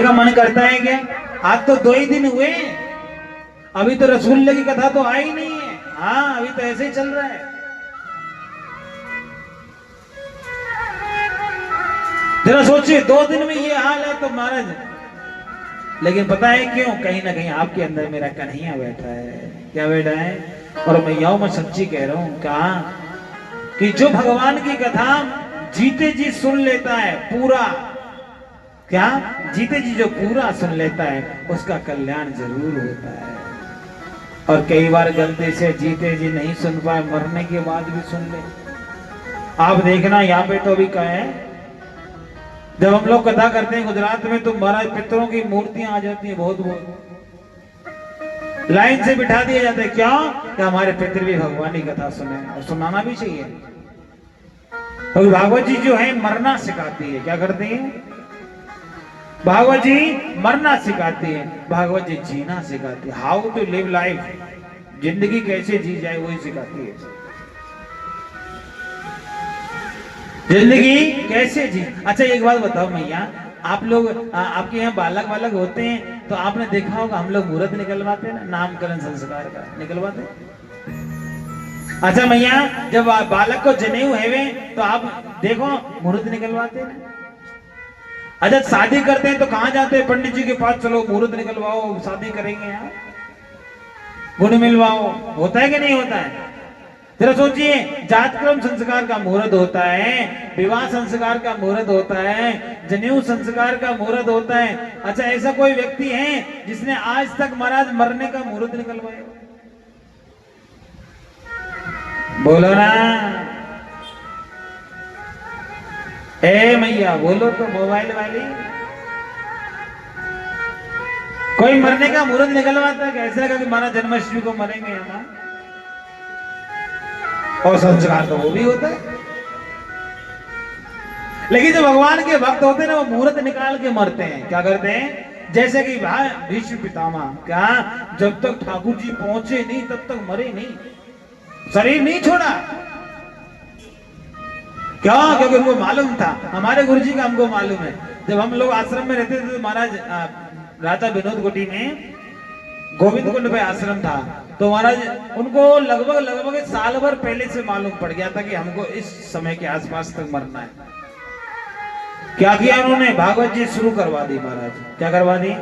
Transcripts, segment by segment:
का मन करता है क्या? आज तो 2 ही दिन हुए, अभी तो रसूलुल्लाह की कथा तो आई नहीं है। हाँ, अभी तो ऐसे ही चल रहा है। जरा सोचिए, 2 दिन में ये हाल है तो महाराज। लेकिन पता है क्यों? कहीं ना कहीं आपके अंदर मेरा कन्हैया बैठा है। क्या बैठा है? और मैं सच्ची कह रहा हूं, कहा कि जो भगवान की कथा जीते जी सुन लेता है पूरा, क्या जीते जी जो पूरा सुन लेता है उसका कल्याण जरूर होता है। और कई बार गलती से जीते जी नहीं सुन पाए, मरने के बाद भी सुन ले। आप देखना, यहाँ पे तो अभी क्या है, जब हम लोग कथा करते हैं गुजरात में तो महाराज पितरों की मूर्तियां आ जाती हैं, बहुत लाइन से बिठा दिए जाते हैं। क्यों? कि हमारे पितर भी भगवान की कथा सुने, और सुनाना भी चाहिए। तो भागवत जी जो है मरना सिखाती है। क्या करती है? भागवत जी मरना सिखाती है, भागवत जी जीना सिखाती है। हाउ टू लिव लाइफ, जिंदगी कैसे जी जाए वही सिखाती है। जिंदगी कैसे जी। अच्छा एक बात बताओ मैया, आप लोग आपके यहाँ बालक वालक होते हैं तो आपने देखा होगा हम लोग मुहूर्त निकलवाते हैं ना, नामकरण संस्कार का निकलवाते हैं। अच्छा मैया, जब बालक को जनेऊ है तो आप देखो मुहूर्त निकलवाते हैं ना। अच्छा शादी करते हैं तो कहां जाते हैं? पंडित जी के पास, चलो मुहूर्त निकलवाओ, शादी करेंगे यार, गुण मिलवाओ। होता है कि नहीं होता है? जरा सोचिए, जातक्रम संस्कार का मुहूर्त होता है, विवाह संस्कार का मुहूर्त होता है, जनेऊ संस्कार का मुहूर्त होता है। अच्छा ऐसा कोई व्यक्ति है जिसने आज तक महाराज मरने का मुहूर्त निकलवाया? बोलो ना ए मैया, बोलो तो मोबाइल वाली। कोई मरने का मुहूर्त निकलवाता है? कैसे लगा कि महाराज जन्माष्टमी को मरेंगे हम, और संस्कार तो वो भी होता है। लेकिन जो भगवान के भक्त होते हैं ना, वो मुहूर्त निकाल के मरते हैं। क्या करते हैं? जैसे कि भाई भीष्म पितामह, क्या जब तक ठाकुर जी पहुंचे नहीं तब तक मरे नहीं, शरीर नहीं छोड़ा। क्या? क्योंकि उनको मालूम था, हमारे गुरु जी का हमको मालूम है। जब हम लोग आश्रम में रहते थे तो महाराज राजा विनोद कोटी में गोविंद कुंड पे आश्रम था, तो महाराज उनको लगभग 1 साल भर पहले से मालूम पड़ गया था कि हमको इस समय के आसपास तक मरना है। क्या किया उन्होंने? भागवत जी शुरू करवा दी महाराज। क्या करवा दी?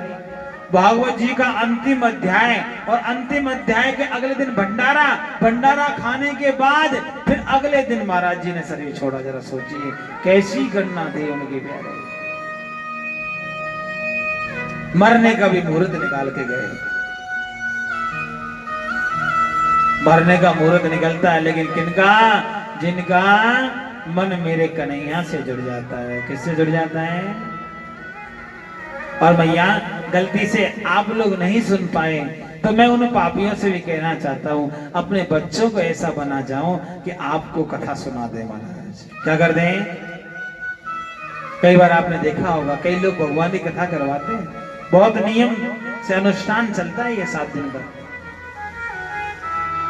भागवत जी का अंतिम अध्याय, और अंतिम अध्याय के अगले दिन भंडारा खाने के बाद फिर अगले दिन महाराज जी ने शरीर छोड़ा। जरा सोचिए कैसी गणना थी उनकी प्यारे। मरने का भी मुहूर्त निकाल के गए। मरने का मुहूर्त निकलता है, लेकिन किनका? जिनका मन मेरे कन्हैया से जुड़ जाता है। किससे जुड़ जाता है? और भैया गलती से आप लोग नहीं सुन पाए तो मैं उन पापियों से भी कहना चाहता हूं, अपने बच्चों को ऐसा बना जाओ कि आपको कथा सुना दे महाराज। क्या कर दें? कई बार आपने देखा होगा कई लोग भगवान की कथा करवाते हैं, बहुत नियम से अनुष्ठान चलता है ये 7 दिन का।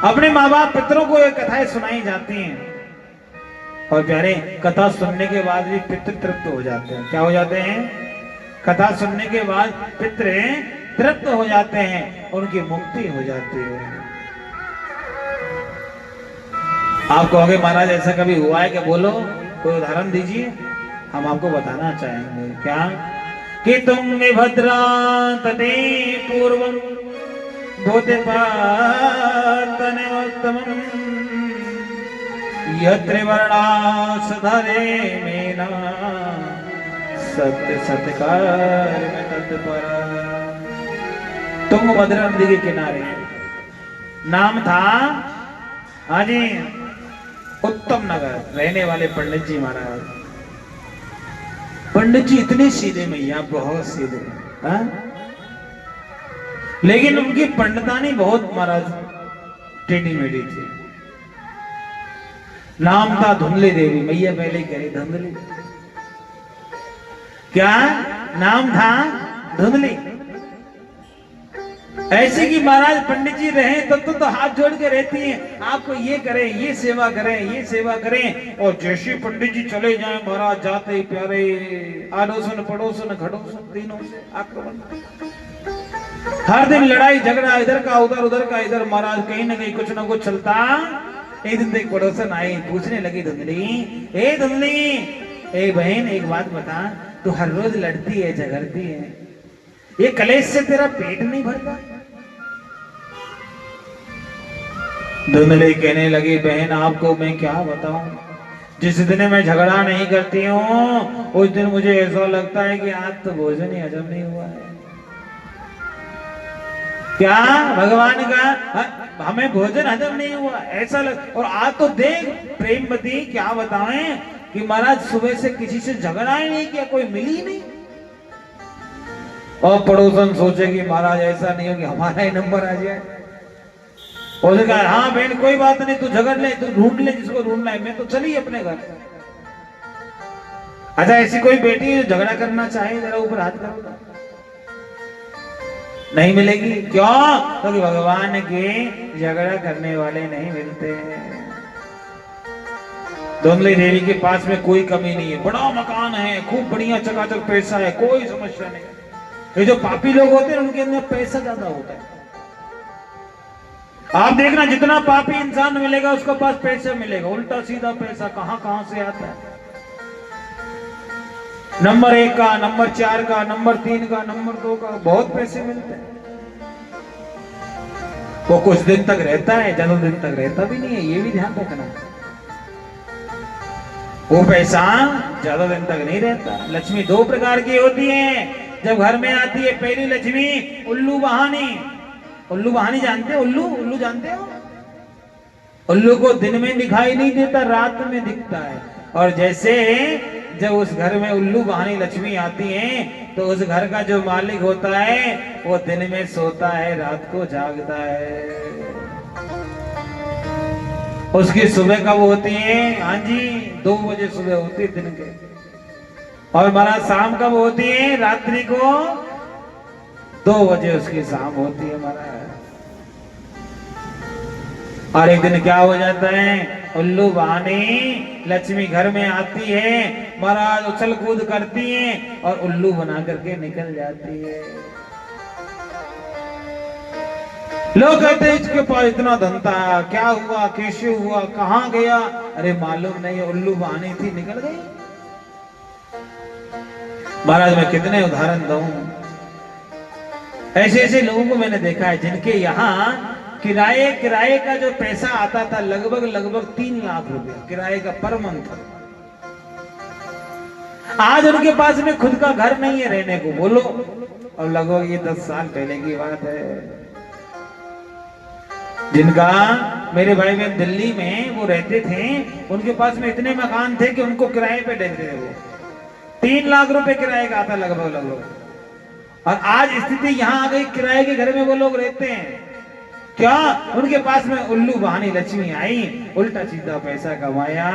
अपने माँ बाप पितरों को ये कथाएं सुनाई जाती हैं, और प्यारे कथा सुनने के बाद भी पितृ तृप्त हो जाते हैं। क्या हो जाते हैं? कथा सुनने के बाद पितृ तृप्त हो जाते हैं, उनकी मुक्ति हो जाती है। आप कहोगे महाराज ऐसा कभी हुआ है? क्या बोलो, कोई उदाहरण दीजिए, हम आपको बताना चाहेंगे। क्या? कि तुम भद्रा तटे पूर्वम भूते पातनोत्तमम् यत्र वर्णास धरे मेना सत्य सत्कार में तत्पर। तुम भद्रा नदी के किनारे, नाम था हाँ जी उत्तम नगर, रहने वाले पंडित जी महाराज। पंडित जी इतने सीधे मैया, बहुत सीधे, हाँ? लेकिन उनकी पंडितानी बहुत महाराज टेढ़ी मेढ़ी थी। नाम था धुंधली देवी। मैया पहले कह रही धुंधली। क्या नाम था? धुंधली। ऐसे कि महाराज पंडित जी रहे तब तो हाथ जोड़ के रहती हैं, आपको ये करें, ये सेवा करें, ये सेवा करें। और जैसे पंडित जी चले जाएं महाराज, जाते ही प्यारे आड़ोसन पड़ोसन खड़ोसन तीनों से आक्रमण। हर दिन लड़ाई झगड़ा, इधर का उधर का इधर, महाराज कहीं ना कहीं कुछ ना कुछ चलता। एक दिन एक पड़ोसन आई, पूछने लगी धुंधली, ए धुंधली, ए बहन एक बात बता, तू हर रोज लड़ती है झगड़ती है, ये कलेश से तेरा पेट नहीं भरता? धुंधली कहने लगी, बहन आपको मैं क्या बताऊं, जिस दिन मैं झगड़ा नहीं करती हूँ उस दिन मुझे ऐसा लगता है कि आज तो भोजन ही हजम नहीं हुआ है। क्या भगवान का हमें भोजन हजम नहीं हुआ ऐसा लग। और आज तो देख प्रेमवती, क्या बताएं कि महाराज सुबह से किसी से झगड़ा ही नहीं किया, कोई मिली नहीं। और पड़ोसन सोचे कि महाराज ऐसा नहीं हो कि हमारा ही नंबर आ जाए। उसने कहा, हाँ बहन कोई बात नहीं, तू झगड़ ले, तू ढूंढ ले जिसको ढूंढना है, मैं तो चली अपने घर। अच्छा ऐसी कोई बेटी है जो झगड़ा करना चाहे, जरा ऊपर हाथ करो। नहीं मिलेगी, क्यों? क्योंकि भगवान के झगड़ा करने वाले नहीं मिलते। धुंधली देवी के पास में कोई कमी नहीं है, बड़ा मकान है, खूब बढ़िया चकाचक पैसा है, कोई समस्या नहीं। ये जो पापी लोग होते हैं उनके अंदर पैसा ज्यादा होता है। आप देखना जितना पापी इंसान मिलेगा उसके पास पैसा मिलेगा, उल्टा सीधा पैसा कहां से आता है। नंबर 1 का, नंबर 4 का, नंबर 3 का, नंबर 2 का, बहुत पैसे मिलते हैं। वो कुछ दिन तक रहता है, ज्यादा दिन तक रहता भी नहीं है, ये भी ध्यान रखना। वो पैसा ज्यादा दिन तक नहीं रहता। लक्ष्मी 2 प्रकार की होती है जब घर में आती है। पहली लक्ष्मी उल्लू बहानी। उल्लू बहानी जानते हो? उल्लू जानते हो? उल्लू को दिन में दिखाई नहीं देता, रात में दिखता है। और जैसे जब उस घर में उल्लू बहानी लक्ष्मी आती हैं तो उस घर का जो मालिक होता है वो दिन में सोता है, रात को जागता है। उसकी सुबह कब होती है? हाँ जी 2 बजे सुबह होती है दिन के। और महाराज शाम कब होती है? रात्रि को 2 बजे उसकी शाम होती है महाराज। और एक दिन क्या हो जाता है, उल्लू बहानी लक्ष्मी घर में आती है, महाराज उछल कूद करती है और उल्लू बना करके निकल जाती है। लोग कहते हैं इसके पास इतना धन था, क्या हुआ, कैसे हुआ, कहां गया? अरे मालूम नहीं, उल्लू बहानी थी, निकल गई। महाराज मैं कितने उदाहरण दूं, ऐसे ऐसे लोगों को मैंने देखा है जिनके यहाँ किराए का जो पैसा आता था लगभग 3 लाख रुपए किराए का पर मंथ। आज उनके पास में खुद का घर नहीं है रहने को, बोलो। और लगभग ये 10 साल पहले की बात है। जिनका मेरे भाई बहन दिल्ली में वो रहते थे, उनके पास में इतने मकान थे कि उनको किराए पे देते थे। वो 3 लाख रुपए किराए का आता लगभग। और आज स्थिति यहाँ आ गई, किराए के घर में वो लोग रहते हैं। क्या? उनके पास में उल्लू बहानी लक्ष्मी आई, उल्टा सीधा पैसा कमाया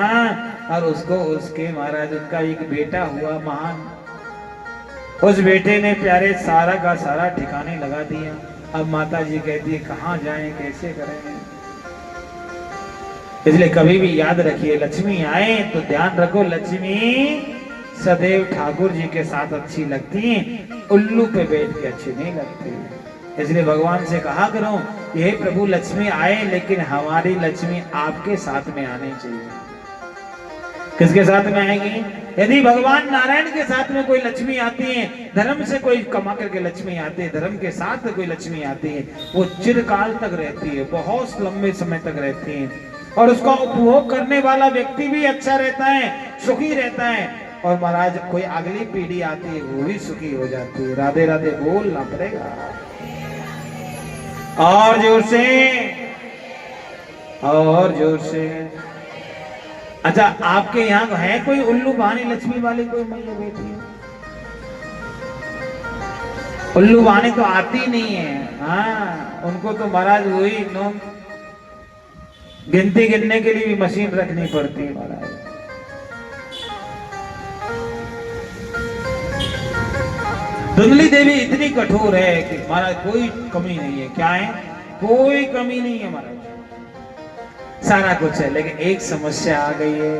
और उसको उसके महाराज उनका एक बेटा हुआ महान। उस बेटे ने प्यारे सारा का सारा ठिकाने लगा दिया। अब माता जी कहती है कहाँ जाएं, कैसे करें? इसलिए कभी भी याद रखिए, लक्ष्मी आए तो ध्यान रखो, लक्ष्मी सदैव ठाकुर जी के साथ अच्छी लगती है, उल्लू पे बैठ के अच्छी नहीं लगती। इसलिए भगवान से कहा करो, ये प्रभु लक्ष्मी आए लेकिन हमारी लक्ष्मी आपके साथ में आनी चाहिए। किसके साथ में आएगी? यदि भगवान नारायण के साथ में कोई लक्ष्मी आती है, धर्म से कोई कमा करके लक्ष्मी आती है, धर्म के साथ कोई लक्ष्मी आती है, वो चिरकाल तक रहती है, बहुत लंबे समय तक रहती है। और उसका उपभोग करने वाला व्यक्ति भी अच्छा रहता है, सुखी रहता है। और महाराज कोई अगली पीढ़ी आती है वो भी सुखी हो जाती है। राधे राधे बोलना पड़ेगा और जोर से, और जोर से। अच्छा आपके यहाँ है कोई उल्लू बहानी लक्ष्मी वाली कोई मैया बेटी है? उल्लू बहानी तो आती नहीं है। हाँ उनको तो महाराज वही गिनती गिनने के लिए भी मशीन रखनी पड़ती है महाराज। धुंधली देवी इतनी कठोर है कि महाराज कोई कमी नहीं है। क्या है? कोई कमी नहीं है महाराज, सारा कुछ है। लेकिन एक समस्या आ गई है।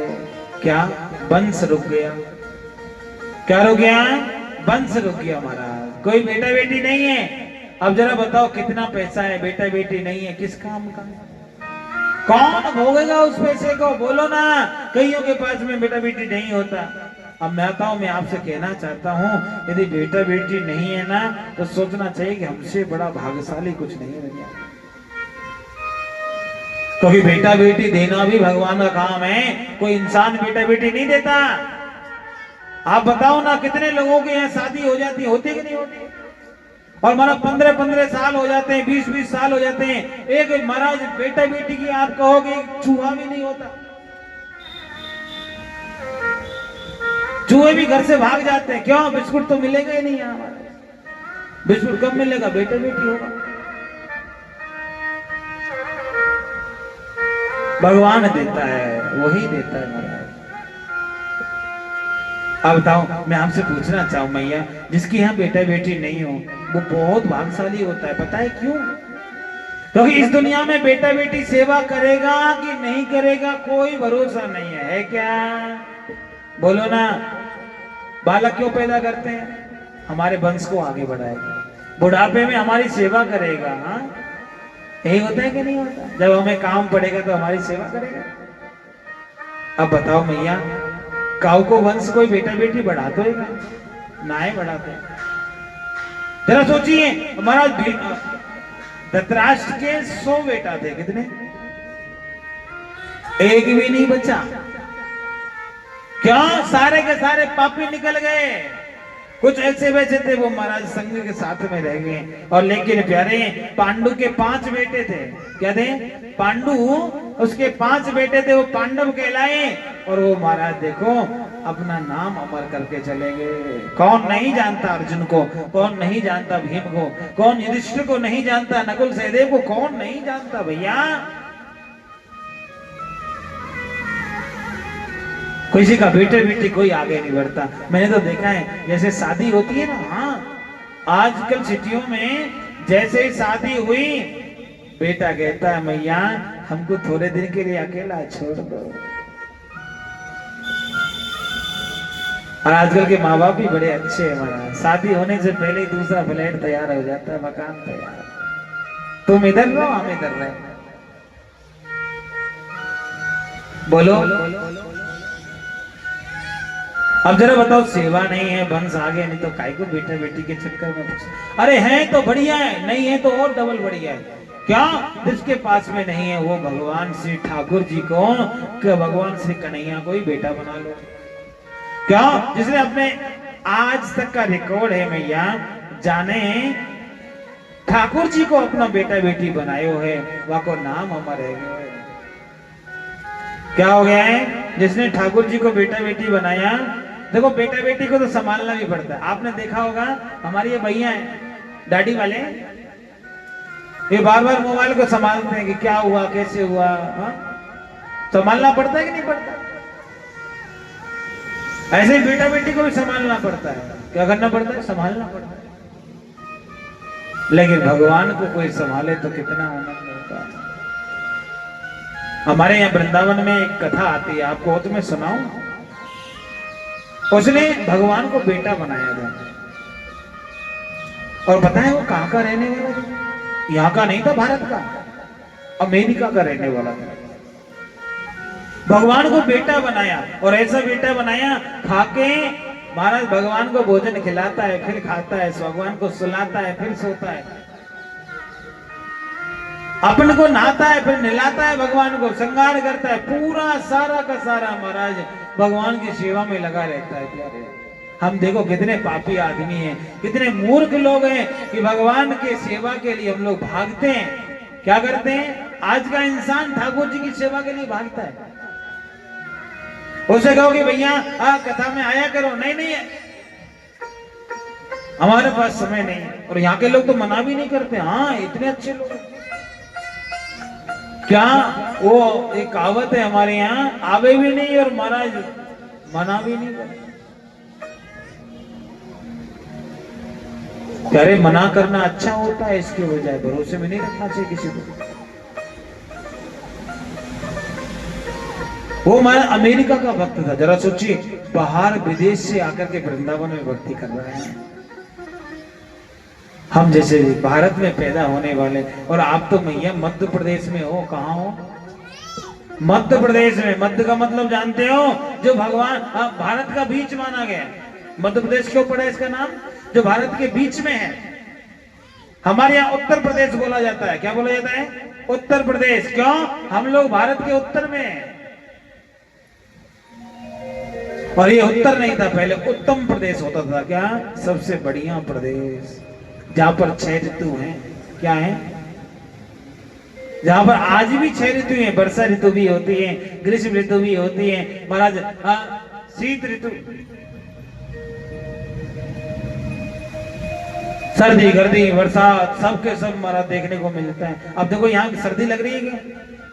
क्या? वंश रुक गया। क्या रुक गया? वंश रुक गया महाराज। कोई बेटा बेटी नहीं है। अब जरा बताओ कितना पैसा है, बेटा बेटी नहीं है, किस काम का? कौन भोगेगा उस पैसे को? बोलो ना। कईयों के पास में बेटा बेटी नहीं होता। अब मैं आता हूं, मैं आपसे कहना चाहता हूं, यदि बेटा बेटी नहीं है ना तो सोचना चाहिए कि हमसे बड़ा भाग्यशाली कुछ नहीं है दुनिया। क्योंकि बेटा बेटी देना भी भगवान का काम है। कोई इंसान बेटा बेटी नहीं देता। आप बताओ ना, कितने लोगों के यहाँ शादी हो जाती, होती कि नहीं होती? और महाराज 15-15 साल हो जाते हैं, 20-20 साल हो जाते हैं, एक महाराज बेटा बेटी की आप कहोगे चूहा भी नहीं होता। चूहे भी घर से भाग जाते हैं। क्यों? बिस्कुट तो मिलेगा ही नहीं यहाँ। बिस्कुट कब मिलेगा? बेटा बेटी होगा। भगवान देता है, वही देता है महाराज। अब बताओ, मैं आपसे पूछना चाहूं मैया, जिसकी यहाँ बेटा बेटी नहीं हो वो बहुत भाग्यशाली होता है। पता है क्यों? क्योंकि इस दुनिया में बेटा बेटी सेवा करेगा कि नहीं करेगा कोई भरोसा नहीं है क्या? बोलो ना। बालक क्यों पैदा करते हैं? हमारे वंश को आगे बढ़ाएगा, बुढ़ापे में हमारी सेवा करेगा। हाँ, यही होता है कि नहीं होता? जब हमें काम पड़ेगा तो हमारी सेवा करेगा। अब बताओ मैया, काऊ को वंश कोई बेटा बेटी बढ़ाते है? ना ही बढ़ाते। जरा सोचिए, हमारा धृतराष्ट्र के 100 बेटा थे। कितने? एक भी नहीं बचा। क्यों? सारे के सारे पापी निकल गए। कुछ ऐसे वैसे थे वो महाराज संग के साथ में रह गए। और लेकिन प्यारे, पांडु के 5 बेटे थे। क्या थे? पांडु, उसके 5 बेटे थे, वो पांडव कहलाए। और वो महाराज देखो अपना नाम अमर करके चले गए। कौन नहीं जानता अर्जुन को? कौन नहीं जानता भीम को? कौन युधिष्ठिर को नहीं जानता? नकुल सहदेव को कौन नहीं जानता भैया? किसी का बेटे बेटी कोई आगे नहीं बढ़ता। मैंने तो देखा है, जैसे शादी होती है ना, हाँ, आजकल सिटियों में जैसे ही शादी हुई, बेटा कहता है मैया हमको थोड़े दिन के लिए अकेला छोड़ दो। और आजकल के माँ बाप भी बड़े अच्छे हैं महाराज। शादी होने से पहले ही दूसरा फ्लैट तैयार हो जाता है, मकान तैयार। तुम इधर रहो, हम इधर रहे। बोलो। अब जरा बताओ, सेवा नहीं है, वंश आगे नहीं तो काय को बेटा बेटी के चक्कर में? अरे है तो बढ़िया है, नहीं है तो और डबल बढ़िया है। क्या? जिसके पास में नहीं है वो भगवान श्री ठाकुर जी को, क्या भगवान श्री कन्हैया को ही बेटा बना लो। क्या? जिसने अपने आज तक का रिकॉर्ड है मैया, जाने ठाकुर जी को अपना बेटा बेटी बनायो है, वहां को नाम अमर है। क्या हो गया है? जिसने ठाकुर जी को बेटा बेटी बनाया, देखो बेटा बेटी को तो संभालना भी पड़ता है। आपने देखा होगा हमारी ये भैया है दाढ़ी वाले, ये बार बार मोबाइल को संभालते हैं कि क्या हुआ, कैसे हुआ। संभालना पड़ता है कि नहीं पड़ता? ऐसे ही बेटा बेटी को भी संभालना पड़ता है। क्या करना पड़ता है? संभालना पड़ता है। लेकिन भगवान को कोई संभाले तो कितना आनंद होता है। हमारे यहाँ वृंदावन में एक कथा आती है, आपको तो मैं सुनाऊं। उसने भगवान को बेटा बनाया था, और पता है वो कहां का रहने वाला था? यहाँ का नहीं था, भारत का, अमेरिका का रहने वाला था। भगवान को बेटा बनाया, और ऐसा बेटा बनाया खाके महाराज भगवान को भोजन खिलाता है, फिर खाता है, भगवान को सुलाता है, फिर सोता है, अपन को नहाता है, फिर नहलाता है, भगवान को श्रृंगार करता है, पूरा सारा का सारा महाराज भगवान की सेवा में लगा रहता है। प्यारे, हम देखो कितने पापी आदमी हैं, कितने मूर्ख लोग हैं कि भगवान के सेवा के लिए हम लोग भागते हैं। क्या करते हैं? आज का इंसान ठाकुर जी की सेवा के लिए भागता है। उसे कहोगे भैया कथा में आया करो, नहीं नहीं हमारे पास समय नहीं है। और यहाँ के लोग तो मना भी नहीं करते। हाँ, इतने अच्छे लोग। क्या वो एक कहावत है हमारे यहाँ, आवे भी नहीं और महाराज मना भी नहीं करते। प्यारे मना करना अच्छा होता है, इसके बजाय भरोसे में नहीं रखना चाहिए किसी को। वो हमारा अमेरिका का भक्त था, जरा सोचिए, बाहर विदेश से आकर के वृंदावन में भक्ति कर रहे हैं। हम जैसे भारत में पैदा होने वाले, और आप तो मैया मध्य प्रदेश में हो। कहाँ हो? मध्य प्रदेश में। मध्य का मतलब जानते हो? जो भगवान भारत का बीच माना गया। मध्य प्रदेश क्यों पड़ा इसका नाम? जो भारत के बीच में है। हमारे यहाँ उत्तर प्रदेश बोला जाता है। क्या बोला जाता है? उत्तर प्रदेश। क्यों? हम लोग भारत के उत्तर में हैं। और ये उत्तर नहीं था, पहले उत्तम प्रदेश होता था। क्या? सबसे बढ़िया प्रदेश, जहां पर 6 ऋतु हैं। क्या है? जहां पर आज भी 6 ऋतु हैं। वर्षा ऋतु भी होती है, ग्रीष्म ऋतु भी होती है, महाराज शीत ऋतु, सर्दी गर्दी बरसात, सबके सब महाराज देखने को मिलता है। अब देखो यहाँ सर्दी लग रही है क्या?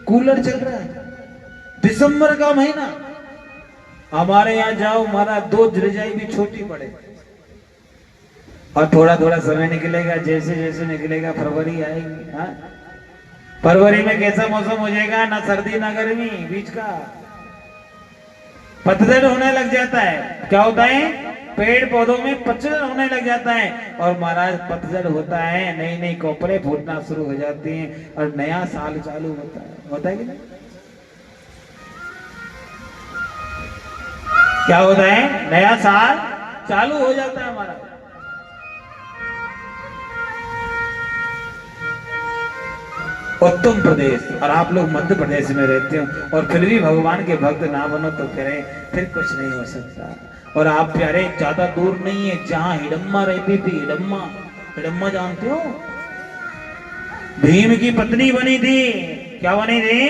कूलर चल रहा है, दिसंबर का महीना। हमारे यहाँ जाओ महाराज, 2 रजाई भी छोटी पड़े, और थोड़ा थोड़ा समय निकलेगा, जैसे जैसे निकलेगा फरवरी आएगी। हाँ, फरवरी में कैसा मौसम हो जाएगा? ना सर्दी ना गर्मी, बीच का पतझड़ होने लग जाता है। क्या होता है? पेड़ पौधों में पतझड़ होने लग जाता है। और महाराज पतझड़ होता है, नई नई कोपरे फूटना शुरू हो जाती हैं, और नया साल चालू होता है कि नहीं? क्या होता है? नया साल चालू हो जाता है हमारा। उत्तम प्रदेश, और आप लोग मध्य प्रदेश में रहते हो, और फिर भी भगवान के भक्त ना बनो तो फिर कुछ नहीं हो सकता। और आप प्यारे ज्यादा दूर नहीं है, जहां हिडम्मा रहती थी, हिडम्मा जानते हो? भीम की पत्नी बनी थी। क्या बनी थी?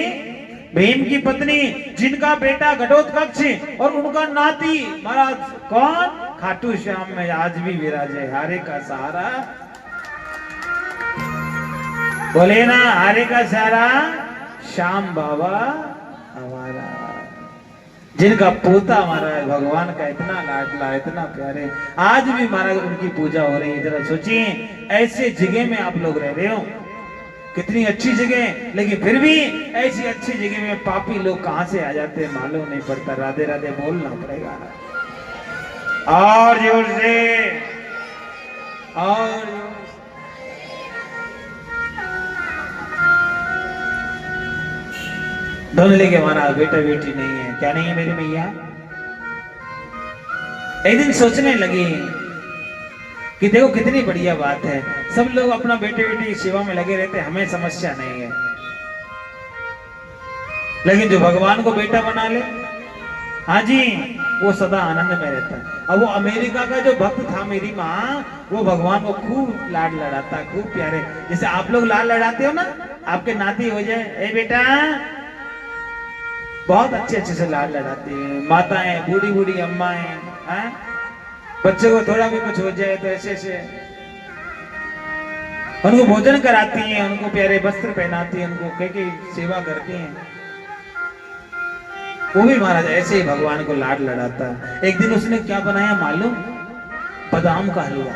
भीम की पत्नी, जिनका बेटा घटोत्कच और उनका नाती महाराज कौन? खाटू श्याम में आज भी विराजे। हारे का सहारा, बोले ना, हारे का सहारा श्याम बाबा हमारा। जिनका पोता महाराज भगवान का इतना लाडला, इतना प्यारे, आज भी महाराज उनकी पूजा हो रही है। जरा सोचिए, ऐसे जगह में आप लोग रह रहे हो, कितनी अच्छी जगह, लेकिन फिर भी ऐसी अच्छी जगह में पापी लोग कहां से आ जाते हैं मालूम नहीं पड़ता। राधे राधे बोलना पड़ेगा, और जोर से, और जोर से। धुंधले के महाराज बेटा बेटी नहीं है। क्या नहीं है मेरी मैया? एक दिन सोचने लगी कि देखो कितनी बढ़िया बात है, सब लोग अपना बेटे बेटी की सेवा में लगे रहते, हमें समस्या नहीं है। लेकिन जो भगवान को बेटा बना ले, हाँ जी, वो सदा आनंद में रहता है। अब वो अमेरिका का जो भक्त था मेरी माँ, वो भगवान को खूब लाड लड़ाता, खूब प्यारे, जैसे आप लोग लाड लड़ाते हो ना, आपके नाती हो जाए, ए बेटा, बहुत अच्छे अच्छे से लाड लड़ाती है माताएं, बूढ़ी बूढ़ी अम्माएं। बच्चे को थोड़ा भी कुछ हो जाए तो ऐसे ऐसे उनको भोजन कराती हैं, उनको प्यारे वस्त्र पहनाती हैं, उनको कई सेवा करती हैं। वो भी महाराज ऐसे ही भगवान को लाड लड़ाता। एक दिन उसने क्या बनाया मालूम? बादाम का हलवा,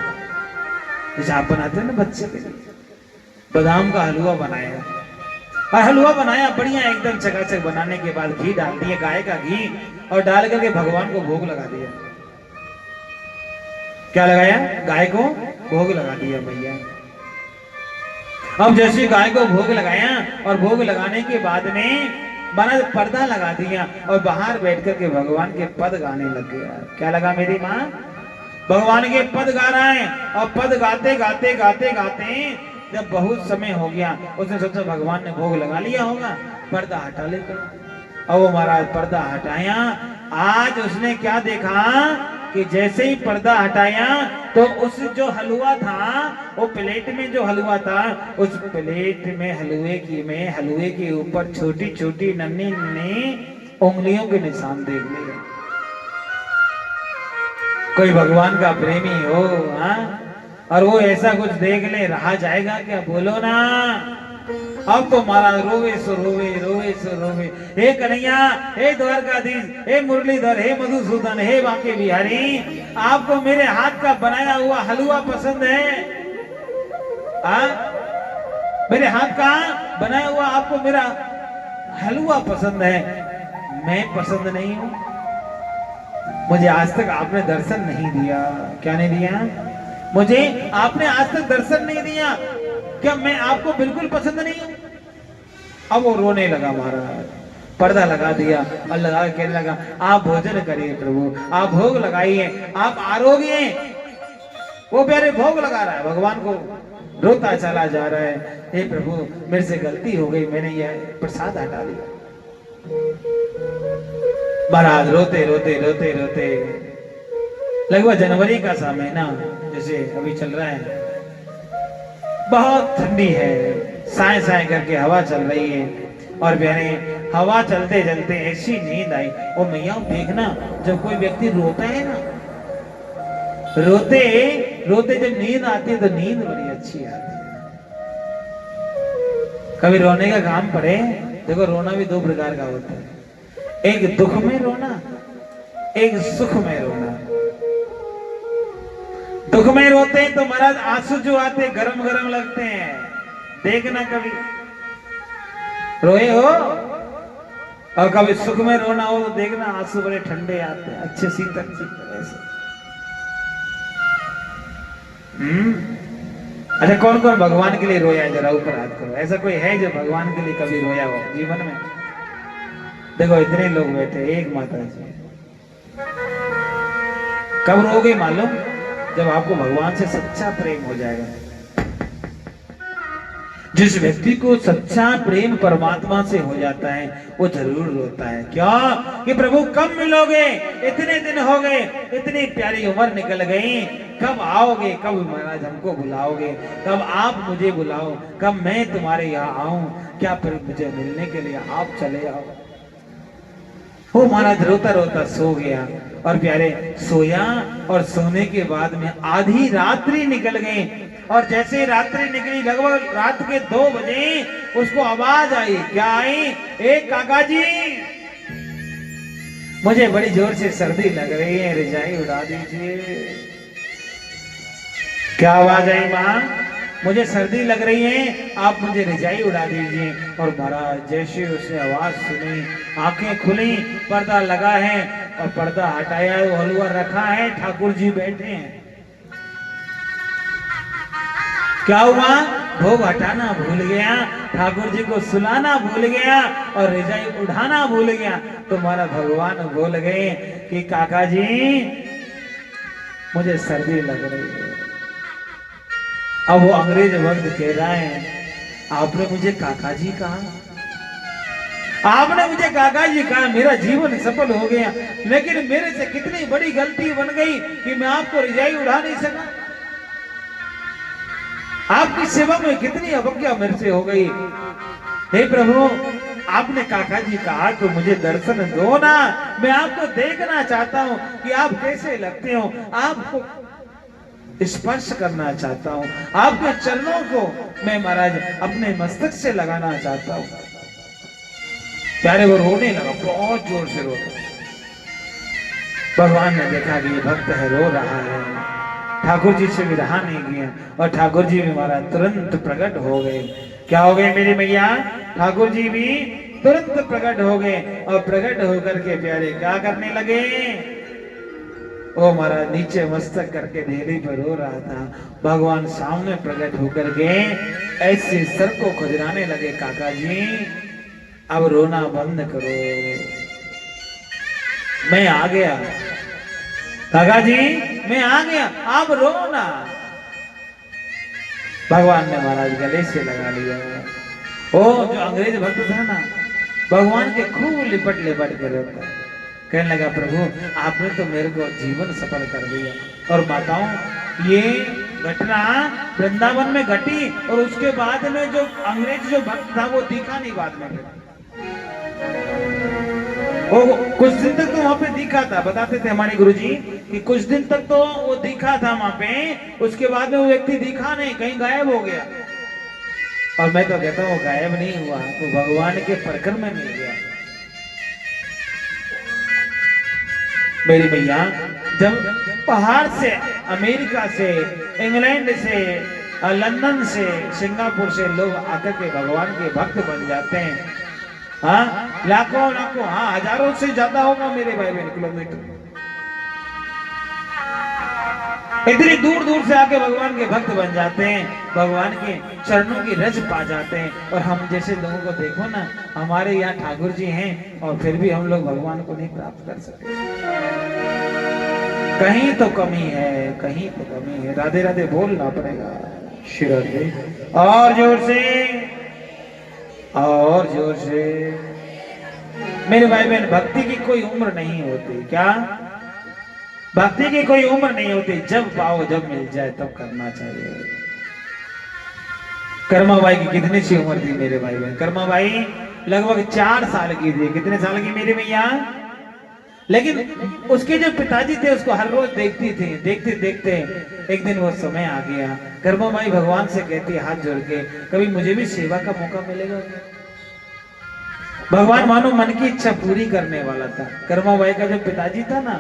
जैसे आप बनाते हैं ना बच्चे के लिए, बादाम का हलवा बनाया। और हलवा बनाया बढ़िया एकदम चकाचक। बनाने के बाद घी डाल दिया, गाय का घी, और डाल करके भगवान को भोग लगा दिया। क्या लगाया? गाय को भोग लगा दिया भैया। अब जैसे गाय को भोग लगाया, और भोग लगाने के बाद में बना पर्दा लगा दिया, और बाहर बैठ करके भगवान के पद गाने लग गया। क्या लगा मेरी माँ? भगवान के पद गा रहा है, और पद गाते गाते गाते गाते जब बहुत समय हो गया, उसने सोचा भगवान ने भोग लगा लिया होगा, पर्दा हटा लेता। और वो महाराज पर्दा हटाया। आज उसने क्या देखा कि जैसे ही पर्दा हटाया तो उस जो हलवा था, वो प्लेट में जो हलवा था, उस प्लेट में हलवे के ऊपर छोटी छोटी नन्ही नन्ही उंगलियों के निशान देख लिए। कोई भगवान का प्रेमी हो, हाँ, और वो ऐसा कुछ देख ले, रहा जाएगा क्या? बोलो ना। अब तो महाराज रोवे सो रोवे, रोवे सो रोवे। हे कन्हैया, हे द्वारकाधीश, हे मुरलीधर, हे मधुसूदन, हे बांके बिहारी, आपको मेरे हाथ का बनाया हुआ हलवा पसंद है? मेरे हाथ का बनाया हुआ आपको मेरा हलवा पसंद है? मैं पसंद नहीं हूं। मुझे आज तक आपने दर्शन नहीं दिया। क्या नहीं दिया? मुझे आपने आज तक दर्शन नहीं दिया। क्या मैं आपको बिल्कुल पसंद नहीं हूं? अब वो रोने लगा महाराज, पर्दा लगा दिया और लगा के कहने लगा, आप भोजन करिए प्रभु, आप भोग लगाइए, आप आरोग्य। वो प्यारे भोग लगा रहा है, भगवान को रोता चला जा रहा है, हे प्रभु मेरे से गलती हो गई, मैंने यह प्रसाद हटा दिया। महाराज रोते रोते रोते रोते, लगभग जनवरी का सा महीना जैसे अभी चल रहा है, बहुत ठंडी है, साए साए करके हवा चल रही है, और प्यारे हवा चलते चलते ऐसी नींद आई। और मैया देखना, जब कोई व्यक्ति रोता है ना, रोते रोते जब नींद आती है तो नींद बड़ी अच्छी आती है। कभी रोने का काम पड़े, देखो रोना भी दो प्रकार का होता है, एक दुख में रोना, एक सुख में रोना। दुख में रोते हैं तो महाराज आंसू जो आते गरम गरम लगते हैं, देखना कभी रोए हो। और कभी सुख में रोना हो तो देखना आंसू बड़े ठंडे आते हैं, अच्छे शीतल शीतल ऐसे। अच्छा, कौन कौन भगवान के लिए रोया है? जरा ऊपर हाथ करो। ऐसा कोई है जो भगवान के लिए कभी रोया हो जीवन में? देखो इतने लोग बैठे, एक माता जी। कब रोगे मालूम? जब आपको भगवान से सच्चा प्रेम हो जाएगा। जिस व्यक्ति को सच्चा प्रेम परमात्मा से हो जाता है वो जरूर रोता है। क्या कि प्रभु कब मिलोगे? इतने दिन हो गए, इतनी प्यारी उम्र निकल गई, कब आओगे? कब महाराज हमको बुलाओगे? कब आप मुझे बुलाओ? कब मैं तुम्हारे यहाँ आऊं? क्या फिर मुझे मिलने के लिए आप चले आओ? वो महाराज रोता रोता सो गया। और प्यारे सोया, और सोने के बाद में आधी रात्रि निकल गई, और जैसे ही रात्रि निकली, लगभग रात के 2 बजे उसको आवाज आई। क्या आई? एक काका जी, मुझे बड़ी जोर से सर्दी लग रही है, रजाई उड़ा दीजिए। क्या आवाज आई? मां, मुझे सर्दी लग रही है, आप मुझे रजाई उड़ा दीजिए। और महाराज जैसे उसने आवाज सुनी, आंखें खुली, पर्दा लगा है, और पर्दा हटाया, वो हलवा रखा है, ठाकुर जी बैठे हैं। क्या हुआ? भोग हटाना भूल गया, ठाकुर जी को सुलाना भूल गया, और रजाई उठाना भूल गया। तो हमारा भगवान बोल गए कि काका जी मुझे सर्दी लग रही है। अब वो अंग्रेज भक्त कह रहा है, आपने मुझे काका जी कहा, आपने मुझे काका जी कहा, मेरा जीवन सफल हो गया, लेकिन मेरे से कितनी बड़ी गलती बन गई कि मैं आपको रजाई उड़ा नहीं सका। आपकी सेवा में कितनी अवज्ञा मेरे से हो गई। हे प्रभु, आपने काका जी कहा तो मुझे दर्शन दो ना, मैं आपको देखना चाहता हूं कि आप कैसे लगते हो, आपको स्पर्श करना चाहता हूं, आपके चरणों को मैं महाराज अपने मस्तक से लगाना चाहता हूं। प्यारे वो रोने लगा, बहुत जोर से रोता। भगवान ने देखा कि ये भक्त है, रो रहा है, ठाकुर जी से भी रहा नहीं गया, और ठाकुर जी भी महाराज तुरंत प्रकट हो गए। क्या हो गए मेरी मैया? ठाकुर जी भी तुरंत प्रकट हो गए, और प्रकट होकर के प्यारे क्या करने लगे? ओ महाराज नीचे मस्तक करके ढेरी पर रो रहा था, भगवान सामने प्रकट होकर के ऐसे सर को खुजराने लगे, काका जी अब रोना बंद करो, मैं आ गया, काका जी मैं आ गया, आप रो ना। भगवान ने महाराज गले से लगा लिया। ओ जो अंग्रेज भक्त था ना, भगवान के खूब लिपट लिपट के रोता, कहने लगा प्रभु आपने तो मेरे को जीवन सफल कर दिया। और माताओं ये घटना वृंदावन में घटी, और उसके बाद में जो अंग्रेज जो भक्त था वो दिखा नहीं बाद में। वो कुछ दिन तक तो वहां पे दिखा था, बताते थे हमारे गुरुजी कि कुछ दिन तक तो वो दिखा था वहां पे, उसके बाद में वो व्यक्ति दिखा नहीं, कहीं गायब हो गया। और मैं तो कहता हूँ वो गायब नहीं हुआ, वो भगवान के परिक्रमा में मिल गया। मेरी भैया जब बाहर से, अमेरिका से, इंग्लैंड से, लंदन से, सिंगापुर से लोग आकर के भगवान के भक्त बन जाते हैं, हाँ लाखों लाखों, हाँ हजारों से ज्यादा होगा मेरे भाई बहन, किलोमीटर, इतनी दूर दूर से आके भगवान के भक्त बन जाते हैं, भगवान के चरणों की रज पा जाते हैं। और हम जैसे लोगों को देखो ना, हमारे यहाँ ठाकुर जी हैं और फिर भी हम लोग भगवान को नहीं प्राप्त कर सकते। कहीं तो कमी है, कहीं तो कमी है। राधे राधे बोलना पड़ेगा, श्री राधे, और जोर से, और जोर से। मेरे भाई बहन, भक्ति की कोई उम्र नहीं होती। क्या? भक्ति की कोई उम्र नहीं होती, जब पाओ, जब मिल जाए तब करना चाहिए। कर्माबाई की कितनी सी उम्र थी मेरे भाई बहन? कर्माबाई लगभग 4 साल की थी। कितने साल की मेरे भैया? लेकिन उसके जो पिताजी थे उसको हर रोज देखती थी। देखते देखते एक दिन वो समय आ गया, कर्माबाई भगवान से कहती हाथ जोड़ के, कभी मुझे भी सेवा का मौका मिलेगा? भगवान मानो मन की इच्छा पूरी करने वाला था। कर्माबाई का जो पिताजी था ना,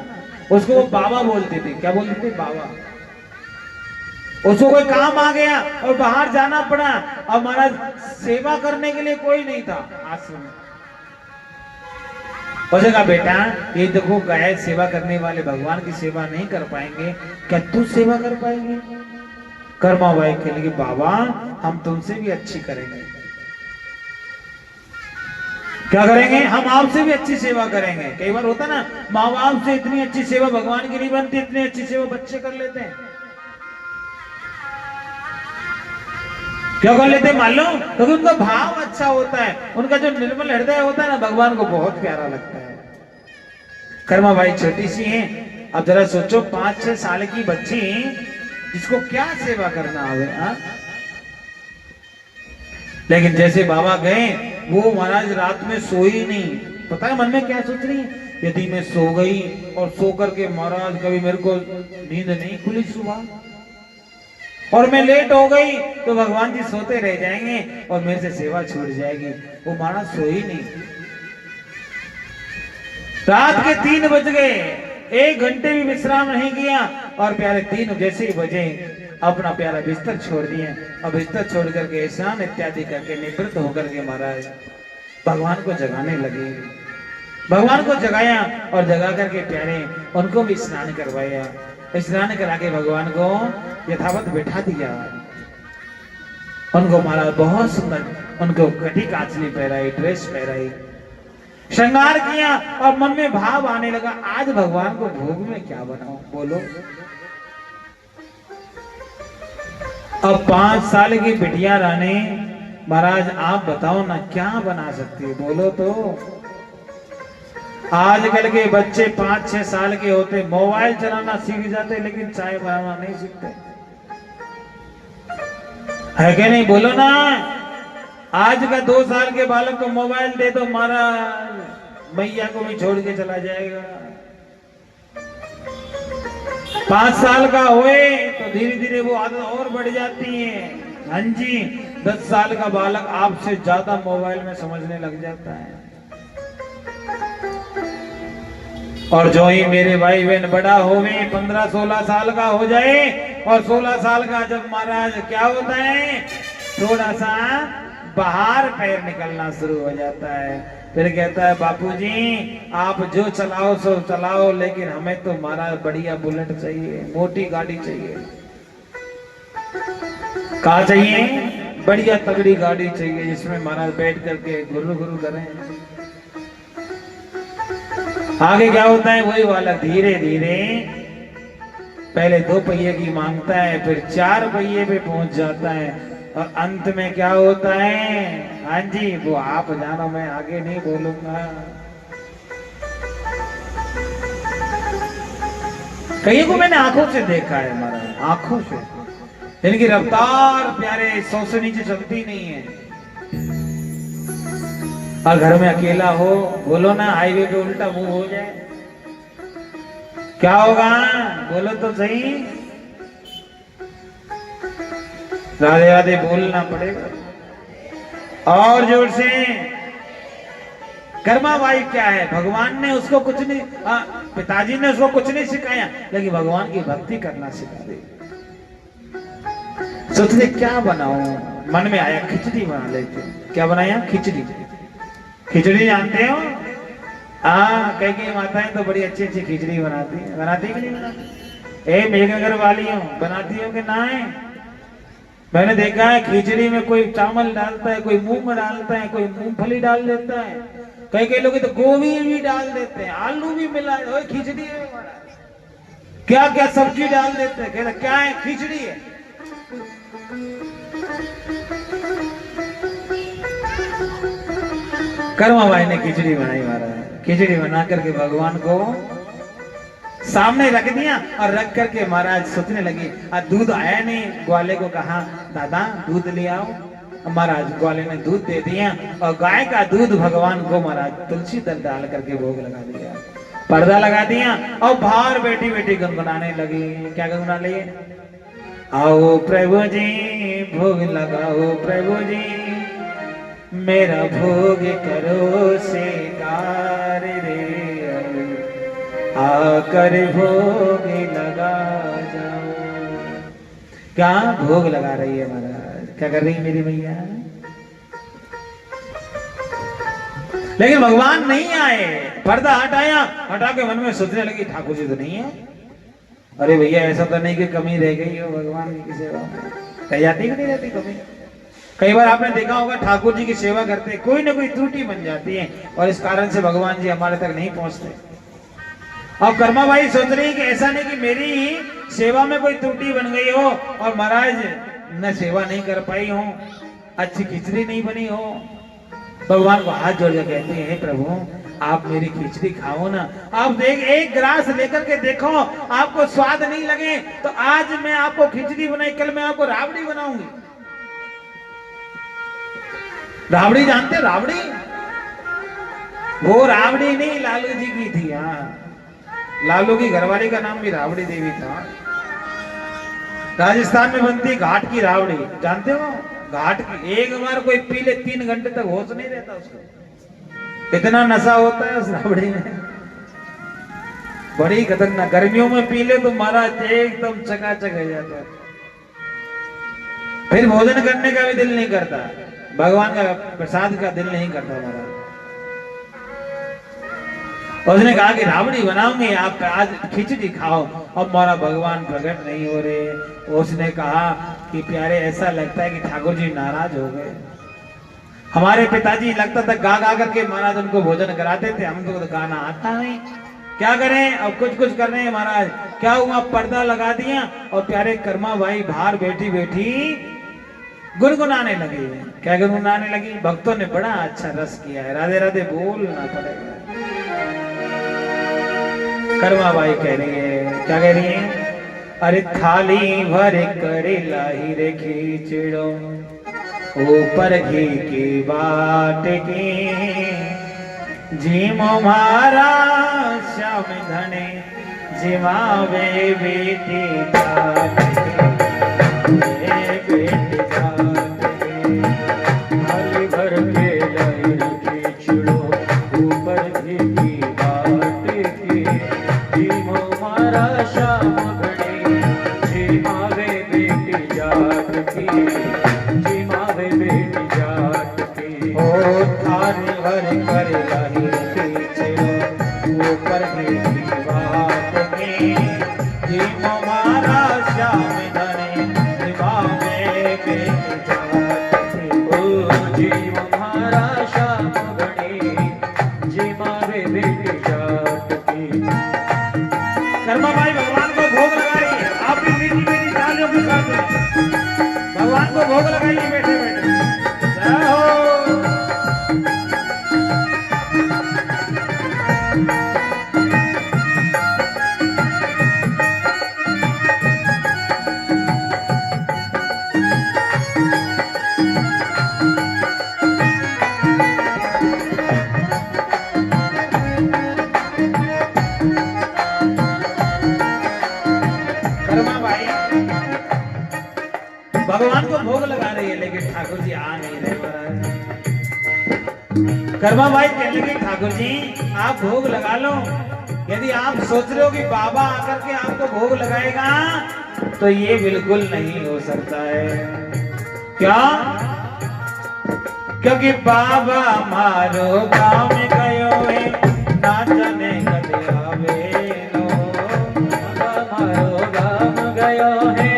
उसको वो बाबा बोलते थे। क्या बोलते थे? बाबा। उसको कोई काम आ गया और बाहर जाना पड़ा, और महाराज सेवा करने के लिए कोई नहीं था आश्रम में। उसने कहा बेटा, ये देखो गाय सेवा करने वाले भगवान की सेवा नहीं कर पाएंगे, क्या तू सेवा कर पाएंगे? कर्माबाई कहेगी बाबा हम तुमसे भी अच्छी करेंगे। क्या करेंगे? हम आपसे भी अच्छी सेवा करेंगे। कई बार होता ना, माँ बाप से इतनी अच्छी सेवा भगवान की नहीं बनती, इतनी अच्छी सेवा बच्चे कर लेते हैं। क्यों कर लेते हैं मालूम? क्योंकि उनका भाव अच्छा होता है, उनका जो निर्मल हृदय होता है ना, भगवान को बहुत प्यारा लगता है। कर्माबाई छोटी सी है, अब जरा सोचो 5-6 साल की बच्ची जिसको क्या सेवा करना आवे। लेकिन जैसे बाबा गए, वो महाराज रात में सोई नहीं। पता है मन में क्या सोच रही है? यदि मैं सो गई और सो करके महाराज कभी मेरे को नींद नहीं खुली सुबह और मैं लेट हो गई तो भगवान जी सोते रह जाएंगे और मेरे से सेवा छूट जाएगी। वो महाराज सोई नहीं। रात के 3 बज गए, 1 घंटे भी विश्राम नहीं किया, और प्यारे 3 जैसे ही बजे अपना प्यारा बिस्तर छोड़ दिए, और बिस्तर छोड़ करके स्नान इत्यादि करके निवृत्त होकर के महाराज भगवान को जगाने लगे। भगवान को जगाया और जगा करके प्यारे उनको भी स्नान करवाया। स्नान करा के भगवान को यथावत बैठा दिया। उनको महाराज बहुत सुंदर, उनको कटी काचली पहराई, ड्रेस पहराई, श्रृंगार किया, और मन में भाव आने लगा आज भगवान को भोग में क्या बनाऊं? बोलो। अब 5 साल की बिटिया रानी, महाराज आप बताओ ना क्या बना सकती है? बोलो तो। आजकल के बच्चे 5-6 साल के होते, मोबाइल चलाना सीख जाते, लेकिन चाय बनाना नहीं सीखते, है कि नहीं? बोलो ना। आज का 2 साल के बालक को मोबाइल दे दो, महाराज मैया को भी छोड़ के चला जाएगा। 5 साल का होए तो धीरे धीरे वो आदत और बढ़ जाती है। हाँ जी, 10 साल का बालक आपसे ज्यादा मोबाइल में समझने लग जाता है। और जो ही मेरे भाई बहन बड़ा होवे, 15-16 साल का हो जाए, और 16 साल का जब महाराज क्या होता है, थोड़ा सा बाहर पैर निकलना शुरू हो जाता है। फिर कहता है बापूजी आप जो चलाओ सो चलाओ, लेकिन हमें तो महाराज बढ़िया बुलेट चाहिए, मोटी गाड़ी चाहिए। कहा चाहिए? बढ़िया तगड़ी गाड़ी चाहिए, जिसमें महाराज बैठ करके गुरु गुरु करें। आगे क्या होता है? वही वाला धीरे धीरे पहले 2 पहिए की मांगता है, फिर 4 पहिए पे पहुंच जाता है, और अंत में क्या होता है? हाँ जी, वो आप जानो, मैं आगे नहीं बोलूंगा। कई को मैंने आंखों से देखा है महाराज, आंखों से। इनकी रफ्तार प्यारे 100 से नीचे चलती नहीं है। और घर में अकेला हो, बोलो ना, हाईवे पे उल्टा मुंह हो जाए, क्या होगा? बोलो तो सही। राधे राधे बोलना पड़ेगा। और जोर से। कर्मा बाई क्या है? भगवान ने उसको कुछ नहीं, पिताजी ने उसको कुछ नहीं सिखाया, लेकिन भगवान की भक्ति करना सिखा दी। सोचते क्या बनाऊं, मन में आया खिचड़ी बना लेते। क्या बनाया? खिचड़ी। खिचड़ी जानते हो? हाँ, कई माताएं तो बड़ी अच्छी अच्छी खिचड़ी बनाती है। बनाती कि नहीं बनाती? मेघनगर वाली हो, बनाती हो कि ना है? मैंने देखा है खिचड़ी में कोई चावल डालता है, कोई मूंग डालता है, कोई मूंगफली डाल देता है, कई लोग तो गोभी भी डाल देते हैं, आलू भी मिला खिचड़ी है, क्या क्या सब्जी डाल देते हैं। कहते क्या है? खिचड़ी है। कर्मा भाई ने खिचड़ी बनाई महाराज। खिचड़ी बना करके भगवान को सामने रख दिया और रख करके महाराज सोचने लगी। दूध आया नहीं, ग्वाले को कहा दादा दूध ले आओ। महाराज ग्वाले ने दूध दे दिया और गाय का दूध भगवान को महाराज तुलसी दल डाल करके भोग लगा दिया, पर्दा लगा दिया और बाहर बैठी बैठी गुनगुनाने लगी। क्या गुनगुना लिए? आओ प्रभु जी भोग लगाओ, प्रभु जी मेरा भोग करो स्वीकार रे, आकर भोग लगा जाओ। क्या भोग लगा रही है महाराज? क्या कर रही है मेरी मैया? लेकिन भगवान नहीं आए। पर्दा हटाया, हटा के मन में सोचने लगी ठाकुर जी तो नहीं है। अरे भैया ऐसा तो नहीं कि कमी रह गई हो भगवान की सेवा में, रह जाती कि नहीं रहती कमी? कई बार आपने देखा होगा ठाकुर जी की सेवा करते कोई ना कोई त्रुटि बन जाती है और इस कारण से भगवान जी हमारे तक नहीं पहुंचते। और कर्मा भाई सोच रही है कि ऐसा नहीं कि मेरी ही सेवा में कोई त्रुटि बन गई हो और महाराज न सेवा नहीं कर पाई हो, अच्छी खिचड़ी नहीं बनी हो। भगवान को हाथ जोड़ के कहते हैं प्रभु आप मेरी खिचड़ी खाओ ना। आप देख एक गिलास लेकर के देखो, आपको स्वाद नहीं लगे तो आज मैं आपको खिचड़ी बनाई, कल मैं आपको राबड़ी बनाऊंगी। राबड़ी जानते? राबड़ी वो राबड़ी नहीं लालू जी की थी। हाँ, लालू की घरवाली का नाम भी राबड़ी देवी था। राजस्थान में बनती घाट की राबड़ी, जानते हो? घाट की एक बार कोई पी ले 3 घंटे तक होश नहीं रहता उसको, इतना नशा होता है उस राबड़ी में, बड़ी खतरनाक। गर्मियों में पी ले तो महाराज एकदम चकाचक हो जाता है, फिर भोजन करने का भी दिल नहीं करता, भगवान का प्रसाद का दिल नहीं करता महाराज। उसने कहा कि राबड़ी बनाऊंगी, आप आज खिचड़ी खाओ। अब हमारा भगवान प्रकट नहीं हो रहे। उसने कहा कि प्यारे ऐसा लगता है कि ठाकुर जी नाराज हो गए। हमारे पिताजी लगता था गा गा करके महाराज उनको भोजन कराते थे, हमको तो गाना आता नहीं, क्या करें? अब कुछ कुछ कर रहे हैं महाराज। क्या हुआ? पर्दा लगा दिया और प्यारे कर्मा भाई बाहर बैठी बैठी गुनगुनाने लगी। क्या गुनगुनाने लगी? भक्तों ने बड़ा अच्छा रस किया है, राधे राधे बोलना पड़ेगा। कर्मा बाई कह रही है, क्या कह रही है? अरे थाली भर कर लाई रे खिचड़ो, ऊपर घी की बाट की, जीमो मारा श्याम धने, जिमावे बेटी जात के, बेटी जात के। थाली भर के लाई रे खिचड़ो, ऊपर घी की बाट की, जीमो मारा श्याम धने, जिमावे बेटी जात की, जिमावे बेटी जात की। ओ थाली भर कर लाई खिचड़ो, ऊपर घी की बाट की, जीमो मारा श्याम धने, जिमावे बेटी जात की। ओ जीमो मारा श्याम धने, जिमावे बेटी जात की। कर्मा भाई भगवान को भोग लगाइए, आप भी मीठी मीठी तालियों के साथ भगवान को भोग लगाइए बैठे बैठे। जय हो। भगवान को भोग लगा रही है, लेकिन ठाकुर जी आ नहीं रहे महाराज। कर्मा बाई कहने लगी, ठाकुर जी आप भोग लगा लो। यदि आप सोच रहे हो कि बाबा आकर के आपको भोग लगाएगा, तो ये बिल्कुल नहीं हो सकता है। क्या? क्योंकि बाबा मारो गाँव में गयो है, ना जाने कदे आवे नो। बाबा मारो गाँव गयो है,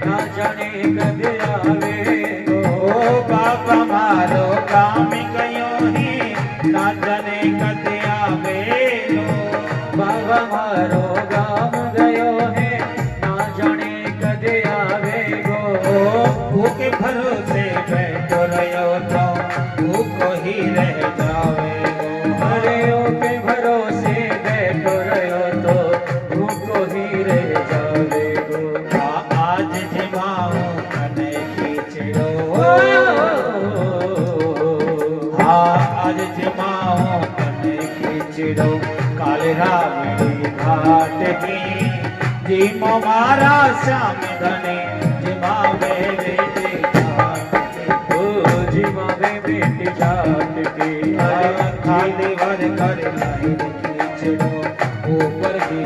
ना जाने कदे आवे नो। बाबा मारो गाँव में गयो है, ना जाने कदे आवे नो। बाबा मारो गाँव गयो है, ना जाने कदे आवे गो। भूखे भरोसे बैठो रहो तो भूखो ही रह जावे गो। हरे के भरोसे बैठो रहो तो भूखो ही रह जावे गो। आज जिमाओ कने खींचड़ो, आज जिमाओ कने खींचड़ो। काले रावड़ी घाट की जिमो मारा श्याम धने, जिमावे बेटे घाट की। जिमावे बेटी जाट की। खाली वर कर लाइन खींचड़ो, ऊपर की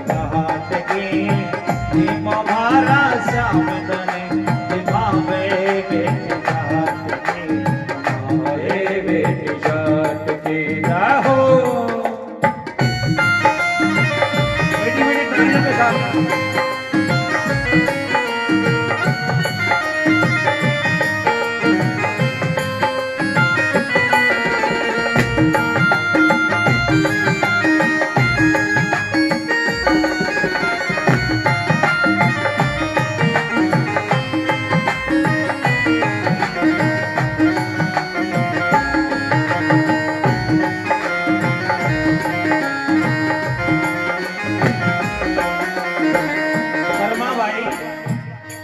घाट की जिमो मारा श्याम धने, जिमावे बेटे घाट की। जिमावे बेटी जाट की। जाहो बेटी बेटी तालियों के साथ।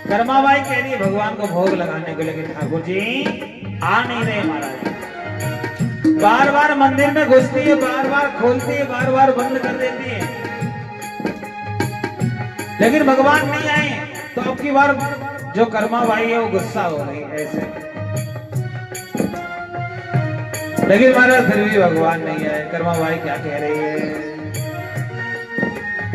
कर्मा बाई कह रही है भगवान को भोग लगाने को, लेकिन ठाकुर जी आ नहीं रहे महाराज। बार बार मंदिर में घुसती है, बार बार खोलती है, बार बार बंद कर देती है, लेकिन भगवान नहीं आए। तो अब की बार जो कर्मा बाई है वो गुस्सा हो रही है ऐसे। लेकिन महाराज फिर भी भगवान नहीं आए। कर्मा बाई क्या कह रही है?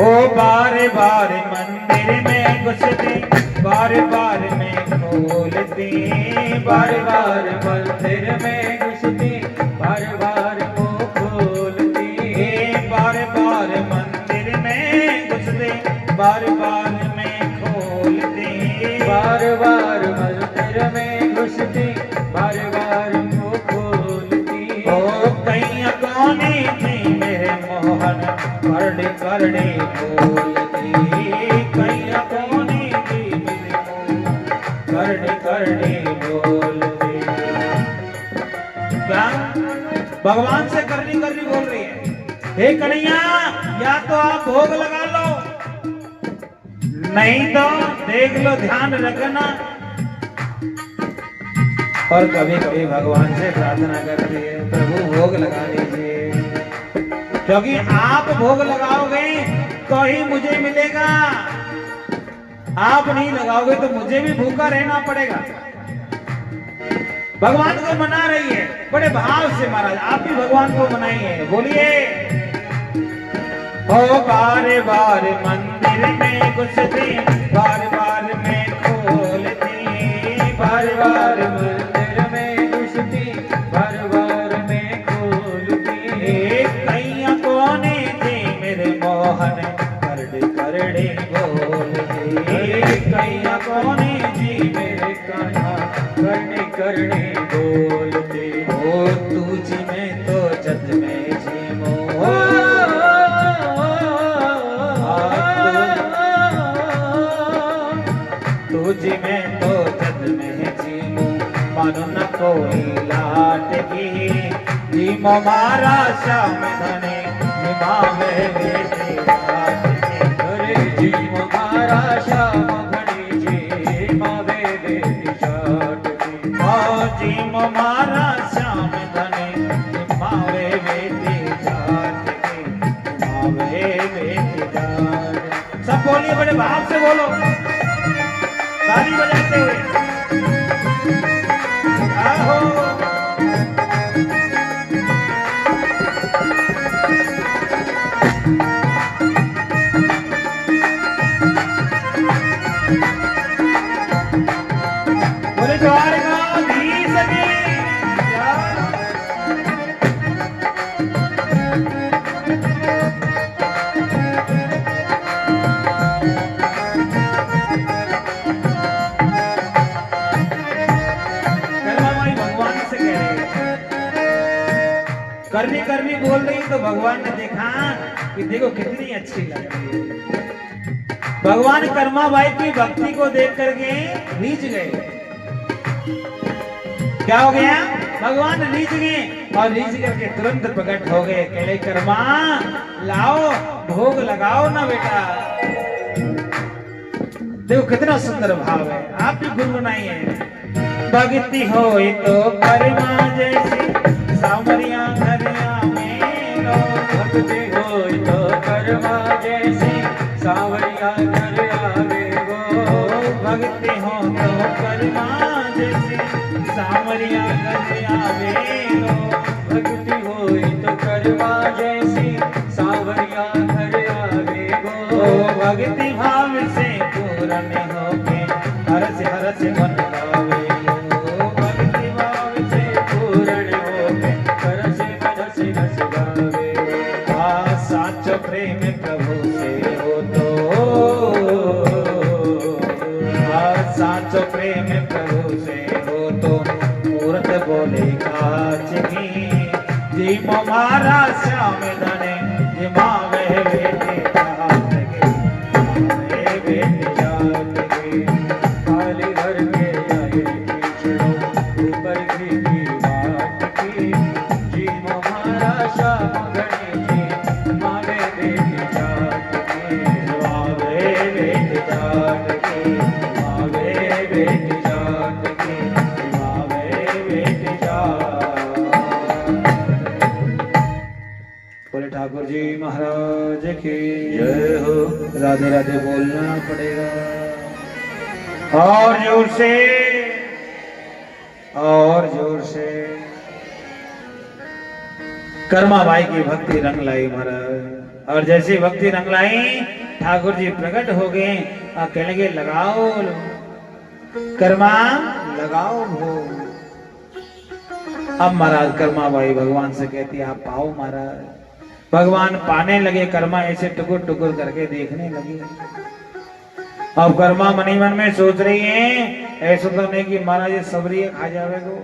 ओ बारे बारे मंदिर में घुसती, बार बार में खोलती। बार बार मंदिर में घुसती, बार बार मुंह खोलती। बार बार मंदिर में घुसती, बार बार में खोलती। बार बार मंदिर में घुसती, बार बार मुंह खोलती। ओ कैया कौनी थी मेरे मोहन, करड़े करड़े बोलती। कैया कौनी थी मेरे मोहन, करड़े करड़े बोलती। क्या भगवान से करनी करनी बोल रही है? हे कन्हैया, या तो आप भोग लगा लो, नहीं तो देख लो, ध्यान रखना। और कभी कभी भगवान से प्रार्थना करती है, प्रभु भोग लगा लीजिए, क्योंकि आप भोग लगाओगे तो ही मुझे मिलेगा। आप नहीं लगाओगे तो मुझे भी भूखा रहना पड़ेगा। भगवान को मना रही है बड़े भाव से महाराज। आप भी भगवान को मनाइए, बोलिए। ओ बार बार मंदिर में घुसती, बार बार में खोलती। बार बार मंदिर में घुसती, बार बार में खोलती। कैया कौने थे मेरे मोहन, करड़े करड़े बोलती। कैया कौने जी मेरे कान्हा, करने करने बोलते। ओ तुझ में तो जत में जी मोह, तुझ में तो जत में जी मोह, मानो न कोई लाट की। जी मो मारा श्याम धने, निभावे बेटे घाट की। अरे जी मारा श्याम घनी जी, मावे बेटी जाट की। जी मो मारा श्याम धने, निभावे बेटे घाट की। निभावे बेटे घाट। सब बोलिए, बड़े भाव से बोलो, ताली बजाते हुए। द्वारकाधीश जी कर्माबाई भगवान से कह रही है, करनी करनी बोल रही तो भगवान ने देखा कि देखो कितनी अच्छी लग रही है। भगवान कर्माबाई की भक्ति को देख करके रीझ गए। क्या हो गया? भगवान रीझ गए और रीझ करके तुरंत प्रकट हो गए। कहले कर्मा लाओ भोग लगाओ ना बेटा। देखो कितना सुंदर भाव है, आप भी गुनगुनाइए। भक्ति हो तो कर्मा जैसी सामरिया घरिया में लो। भक्ति हो तो कर्मा जैसी सावरिया घर आवे गो। भक्ति हो तो कर्मा जैसी सामरिया घर आवे लो। भक्ति हो तो कर्मा जैसी सावरिया घर आवे गो। भक्ति भाव से पूर्ण होके हरस हरस मन गावे लो। भक्ति भाव से पूर्ण होके हरस हरस रस गावे। साचो प्रेम प्रभु से हो तो साचो प्रेम प्रभु से हो तो मूर्त बोले काच की। जी मारा श्याम धने जी मावे बेटे जात के। मावे बेटे जात के। खाली भर के आए पिछड़ो ऊपर की बात की। जी हमारा श्याम गणे जी मावे बेटी जात की। मावे बेटे जात के। मावे बेटी जात की। मावे बेटे जात। बोले ठाकुर जी महाराज की जय हो। राधे राधे बोलना पड़ेगा और जोर से और जोर से। कर्माबाई की भक्ति रंग लाई महाराज, और जैसी भक्ति रंग लाई ठाकुर जी प्रकट हो गए और कहने लगे लगाओ कर्मा लगाओ भोग। अब महाराज कर्माबाई भगवान से कहती आप पाओ महाराज। भगवान पाने लगे, कर्मा ऐसे टुकुर टुकुर करके देखने लगी। अब कर्मा मनी मन में सोच रही है ऐसा तो नहीं कि महाराज ये सबरी खा जावे को।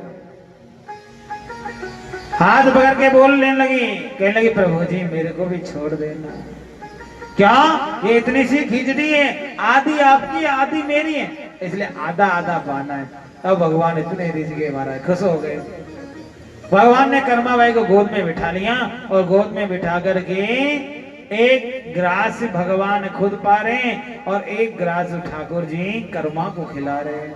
हाथ पकड़ के बोलने लगी, कहने लगी प्रभु जी मेरे को भी छोड़ देना। क्या ये इतनी सी खिचड़ी है, आधी आपकी आधी मेरी है, इसलिए आधा आधा पाना है। अब भगवान इतने रिझ गए महाराज, खुश हो गए। भगवान ने कर्माबाई को गोद में बिठा लिया और गोद में बिठा करके एक ग्रास भगवान खुद पा रहे हैं और एक ग्रास ठाकुर जी कर्मा को खिला रहे हैं।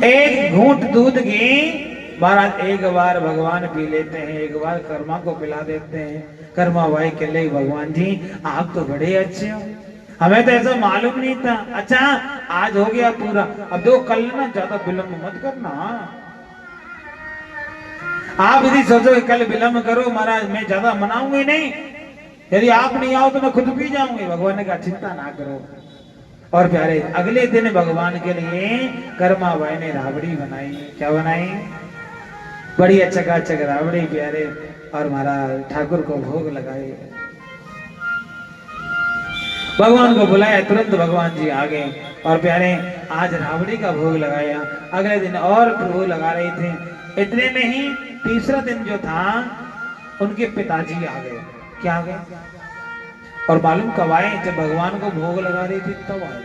एक घूंट दूध की महाराज एक बार भगवान पी लेते हैं, एक बार कर्मा को पिला देते हैं। कर्माबाई के लिए भगवान जी आप तो बड़े अच्छे हो, हमें तो ऐसा मालूम नहीं था। अच्छा आज हो गया पूरा, अब दो कल ना ज्यादा विलम्ब मत करना। आप यदि सोचो कि कल विलम्ब करो महाराज मैं ज्यादा मनाऊंगी नहीं, यदि आप नहीं आओ तो मैं खुद पी जाऊंगी। भगवान ने कहा चिंता ना करो। और प्यारे अगले दिन भगवान के लिए कर्माबाई ने राबड़ी बनाई। क्या बनाई? बड़ी चकाचक राबड़ी प्यारे, और महाराज ठाकुर को भोग लगाए। भगवान को बुलाया, तुरंत भगवान जी आ गए और प्यारे आज राबड़ी का भोग लगाया। अगले दिन और भोग लगा रहे थे। इतने में ही तीसरा दिन जो था उनके पिताजी आ गए। क्या आ गए? और मालूम कब आए? जब भगवान को भोग लगा रही थी तब आए।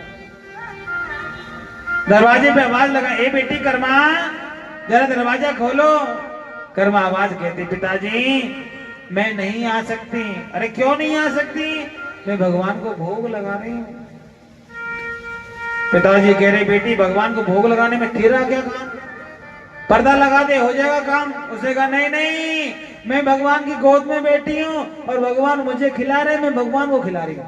दरवाजे पे आवाज लगा, ए बेटी कर्मा जरा दरवाजा खोलो। कर्मा आवाज कहती पिताजी मैं नहीं आ सकती। अरे क्यों नहीं आ सकती? मैं भगवान को भोग लगा रही हूँ। पिताजी कह रहे बेटी भगवान को भोग लगाने में तेरा क्या काम, पर्दा लगा दे हो जाएगा काम। उसे कहा नहीं नहीं मैं भगवान की गोद में बैठी हूँ और भगवान मुझे खिला रहे, मैं भगवान को खिला रही हूँ।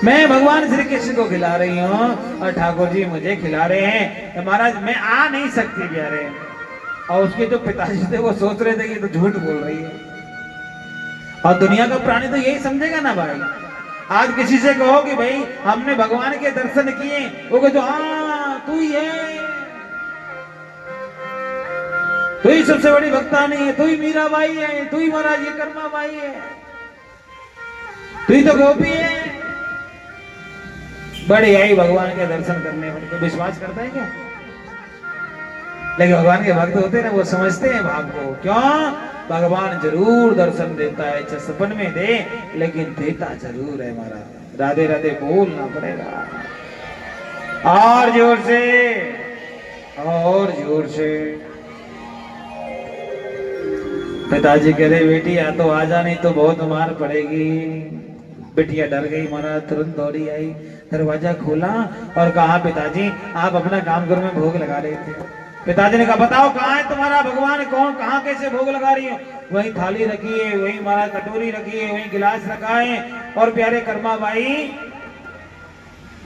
मैं भगवान श्री कृष्ण को खिला रही हूँ और ठाकुर जी मुझे खिला रहे हैं। तो महाराज मैं आ नहीं सकती प्यारे। और उसके जो पिताजी थे वो सोच रहे थे कि तो झूठ बोल रही है। और दुनिया का प्राणी तो यही समझेगा ना भाई, आज किसी से कहो कि भाई हमने भगवान के दर्शन किए, वो कहे तो हाँ तू ही है, तू ही सबसे बड़ी भक्तानी है, तू ही मीराबाई है, तू ही महाराज ये कर्मा बाई है, तू ही तो गोपी है। बड़े आई भगवान के दर्शन करने वाले को विश्वास करता है क्या? लेकिन भगवान के भक्त होते हैं ना, वो समझते हैं भाव को। क्यों? भगवान जरूर दर्शन देता है, चाहे सपन में दे, लेकिन देता जरूर है महाराज। राधे राधे बोलना पड़ेगा और जोर से, और जोर से। पिताजी कह रहे बेटी या तो आ जा, नहीं तो बहुत मार पड़ेगी। बिटिया डर गई महाराज, तुरंत दौड़ी आई, दरवाजा खोला और कहा पिताजी आप अपना काम करो, मैं भोग लगा रहे थे। पिताजी ने कहा बताओ कहाँ है तुम्हारा भगवान, कौन कहाँ कैसे भोग लगा रही हो? वही थाली रखी है, वही महाराज कटोरी रखी है, वही गिलास रखा है। और प्यारे कर्मा बाई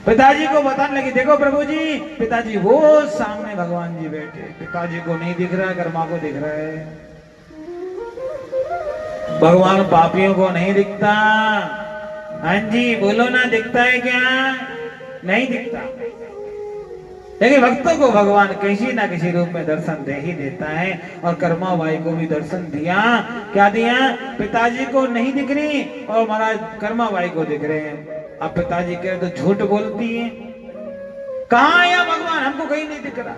पिताजी को बताने लगी, देखो प्रभु जी, पिताजी वो सामने भगवान जी बैठे, पिताजी को नहीं दिख रहा, कर्मा को दिख रहा है। भगवान पापियों को नहीं दिखता। हाँ जी बोलो ना, दिखता है क्या? नहीं दिखता, लेकिन भक्तों को भगवान किसी ना किसी रूप में दर्शन दे ही देता है। और कर्मा बाई को भी दर्शन दिया। क्या दिया? पिताजी को नहीं दिख रही और महाराज कर्मा बाई को दिख रहे हैं। अब पिताजी कह रहे तो झूठ बोलती है, कहाँ आया भगवान, हमको कहीं नहीं दिख रहा।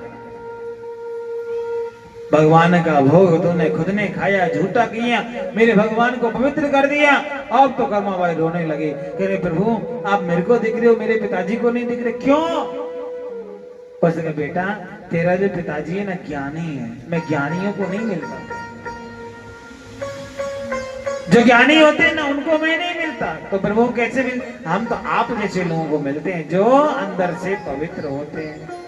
भगवान का भोग तूने खुद ने खाया, झूठा किया, मेरे भगवान को पवित्र कर दिया। अब तो कर्मा बाई रोने लगे, कह रहे प्रभु आप मेरे को दिख रहे हो, मेरे पिताजी को नहीं दिख रहे, क्यों? उसने बेटा तेरा जो पिताजी है ना ज्ञानी है, मैं ज्ञानियों को नहीं मिलता, जो ज्ञानी होते हैं ना उनको मैं नहीं मिलता। तो प्रभु कैसे मिल? हम तो आप जैसे लोगों को मिलते हैं जो अंदर से पवित्र होते हैं।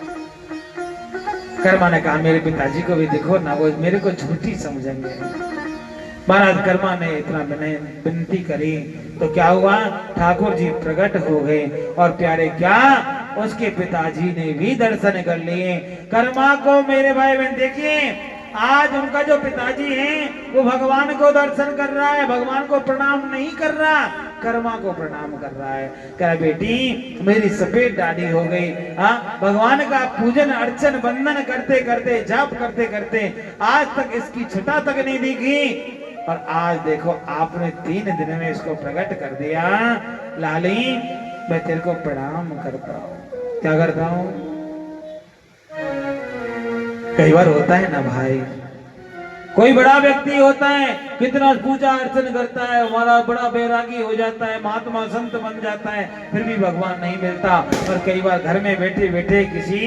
कर्मा ने कहा मेरे पिताजी को भी देखो ना, वो मेरे को झूठी समझेंगे। महाराज कर्मा ने इतना विनती करी तो क्या हुआ? ठाकुर जी प्रकट हो गए और प्यारे क्या उसके पिताजी ने भी दर्शन कर लिए। कर्मा को मेरे भाई बहन देखिए, आज उनका जो पिताजी है वो भगवान को दर्शन कर रहा है, भगवान को प्रणाम नहीं कर रहा, कर्मा को प्रणाम कर रहा है। कह बेटी मेरी सफेद दाढ़ी हो गई, हाँ भगवान का पूजन अर्चन बंदन करते करते, जाप करते करते आज तक इसकी छटा तक नहीं दिखी, और आज देखो आपने 3 दिन में इसको प्रकट कर दिया। लाली मैं तेरे को प्रणाम करता हूँ। क्या करता हूँ? कई बार होता है ना भाई, कोई बड़ा व्यक्ति होता है, कितना पूजा अर्चन करता है, हमारा बड़ा बैरागी हो जाता है, महात्मा संत बन जाता है, फिर भी भगवान नहीं मिलता। और कई बार घर में बैठे बैठे किसी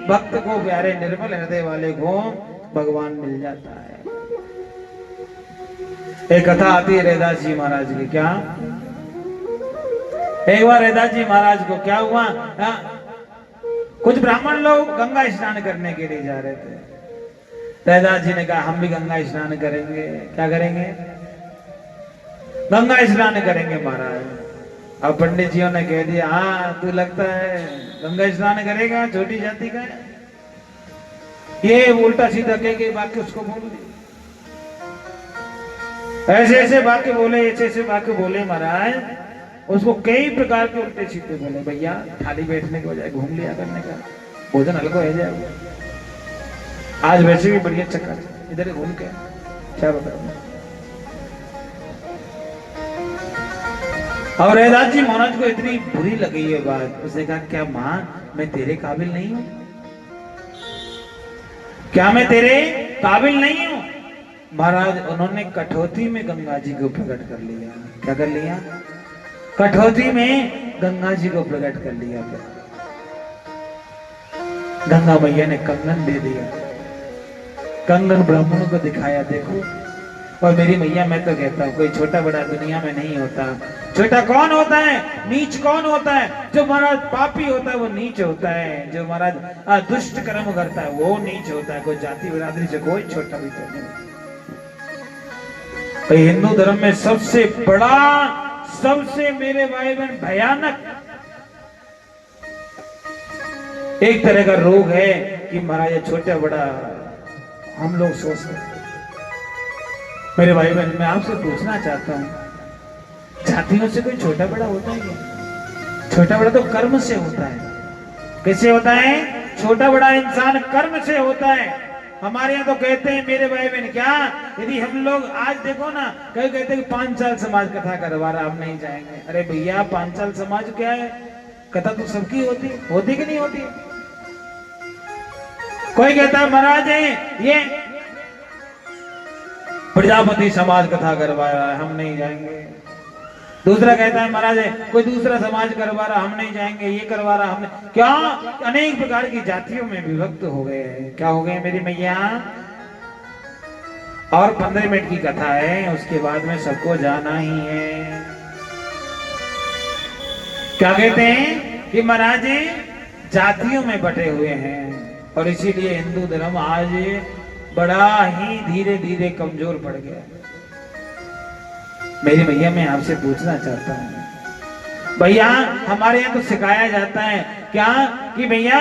भक्त को, प्यारे निर्मल हृदय वाले को भगवान मिल जाता है। एक कथा आती है रैदास जी महाराज की। क्या? एक बार रैदास जी महाराज को क्या हुआ, कुछ ब्राह्मण लोग गंगा स्नान करने के लिए जा रहे थे। रैदास जी ने कहा हम भी गंगा स्नान करेंगे। क्या करेंगे? गंगा स्नान करेंगे महाराज। अब पंडित जियों ने कह दिया हाँ तू लगता है गंगा स्नान करेगा, छोटी जाति का है। ये उल्टा सीधा कह के वाक्य उसको बोल दिया, ऐसे ऐसे वाक्य बोले, ऐसे ऐसे वाक्य बोले महाराज, उसको कई प्रकार के उल्टे सीधे बोले। भैया खाली बैठने के बजाय घूम लिया करने का, भोजन हल्का हो जाएगा। आज वैसे भी बढ़िया चक्कर, इधर ही घूम के क्या बताऊं। और रैदास जी महाराज को इतनी बुरी लगी ये बात, उसने कहा क्या मां मैं तेरे काबिल नहीं हूं? क्या मैं तेरे काबिल नहीं हूं? महाराज उन्होंने कठौती में गंगा जी को प्रकट कर लिया। क्या कर लिया? कठौती में गंगा जी को प्रकट कर लिया। गंगा मैया ने कंगन दे दिया, कंगन ब्राह्मणों को दिखाया, देखो। और मेरी मैया मैं तो कहता हूँ कोई छोटा बड़ा दुनिया में नहीं होता। छोटा कौन होता है? नीच कौन होता है? जो महाराज पापी होता है वो नीच होता है, जो महाराज दुष्ट कर्म करता है वो नीच होता है। कोई जाति बिरादरी से कोई छोटा भी तो नहीं। हिंदू धर्म में सबसे बड़ा, सबसे मेरे भाई बहन भयानक एक तरह का रोग है कि महाराज छोटा बड़ा हम लोग सोचते। मेरे भाई बहन मैं आपसे पूछना चाहता हूं, जातियों से कोई छोटा बड़ा होता है क्या? छोटा बड़ा तो कर्म से होता है। कैसे होता है? छोटा बड़ा इंसान कर्म से होता है। हमारे यहाँ तो कहते हैं मेरे भाई बहन, क्या यदि हम लोग आज देखो ना, कई कहते हैं कि 5 साल समाज कथा करवा रहा, हम नहीं जाएंगे। अरे भैया 5 साल समाज क्या है? कथा तो सबकी होती कि नहीं होती? कोई कहता है महाराज ये प्रजापति समाज कथा करवा रहा है, हम नहीं जाएंगे। दूसरा कहता है महाराज कोई दूसरा समाज करवा रहा, हम नहीं जाएंगे। ये करवा रहा, हमने क्या, अनेक प्रकार की जातियों में विभक्त हो गए हैं। क्या हो गए मेरी मैया? और 15 मिनट की कथा है, उसके बाद में सबको जाना ही है। क्या कहते हैं कि महाराज जातियों में बटे हुए हैं, और इसीलिए हिंदू धर्म आज बड़ा ही धीरे धीरे कमजोर पड़ गया। मेरी भैया मैं आपसे पूछना चाहता हूं, भैया हमारे यहाँ तो सिखाया जाता है क्या कि भैया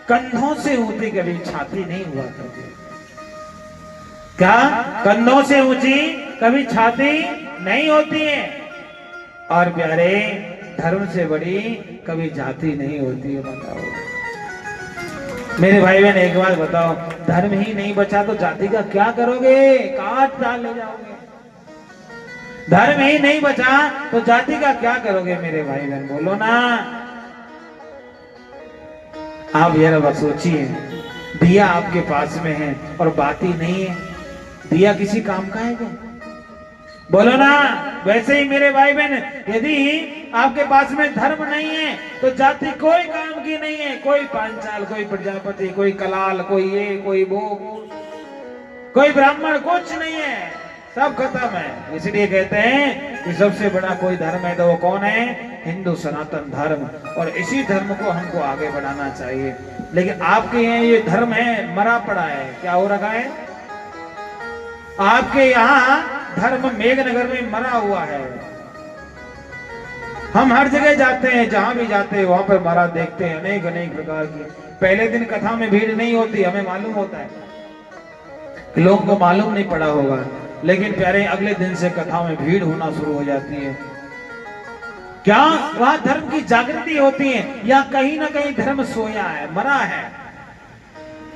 कंधों से ऊंची कभी छाती नहीं हुआ करती। क्या कंधों से ऊंची कभी छाती नहीं होती है? और प्यारे धर्म से बड़ी कभी जाति नहीं होती है। बताओ मेरे भाई बहन, एक बात बताओ, धर्म ही नहीं बचा तो जाति का क्या करोगे? काट डाल ले जाओगे। धर्म ही नहीं बचा तो जाति का क्या करोगे मेरे भाई बहन? बोलो ना। आप यार अब सोचिए, दिया आपके पास में है और बाती नहीं है, दिया किसी काम का है क्या? बोलो ना। वैसे ही मेरे भाई बहन, यदि आपके पास में धर्म नहीं है तो जाति कोई काम की नहीं है। कोई पांचाल, कोई प्रजापति, कोई कलाल, कोई ये, कोई वो, कोई ब्राह्मण, कुछ नहीं है, सब खत्म है। इसलिए कहते हैं कि सबसे बड़ा कोई धर्म है तो वो कौन है? हिंदू सनातन धर्म। और इसी धर्म को हमको आगे बढ़ाना चाहिए। लेकिन आपके यहाँ ये धर्म है मरा पड़ा है। क्या हो रखा है? आपके यहाँ धर्म मेघनगर में मरा हुआ है। हम हर जगह जाते हैं, जहां भी जाते हैं वहां पर महाराज देखते हैं अनेक अनेक प्रकार की। पहले दिन कथा में भीड़ नहीं होती, हमें मालूम होता है, लोगों को मालूम नहीं पड़ा होगा, लेकिन प्यारे अगले दिन से कथा में भीड़ होना शुरू हो जाती है। क्या वहां धर्म की जागृति होती है, या कहीं ना कहीं धर्म सोया है, मरा है?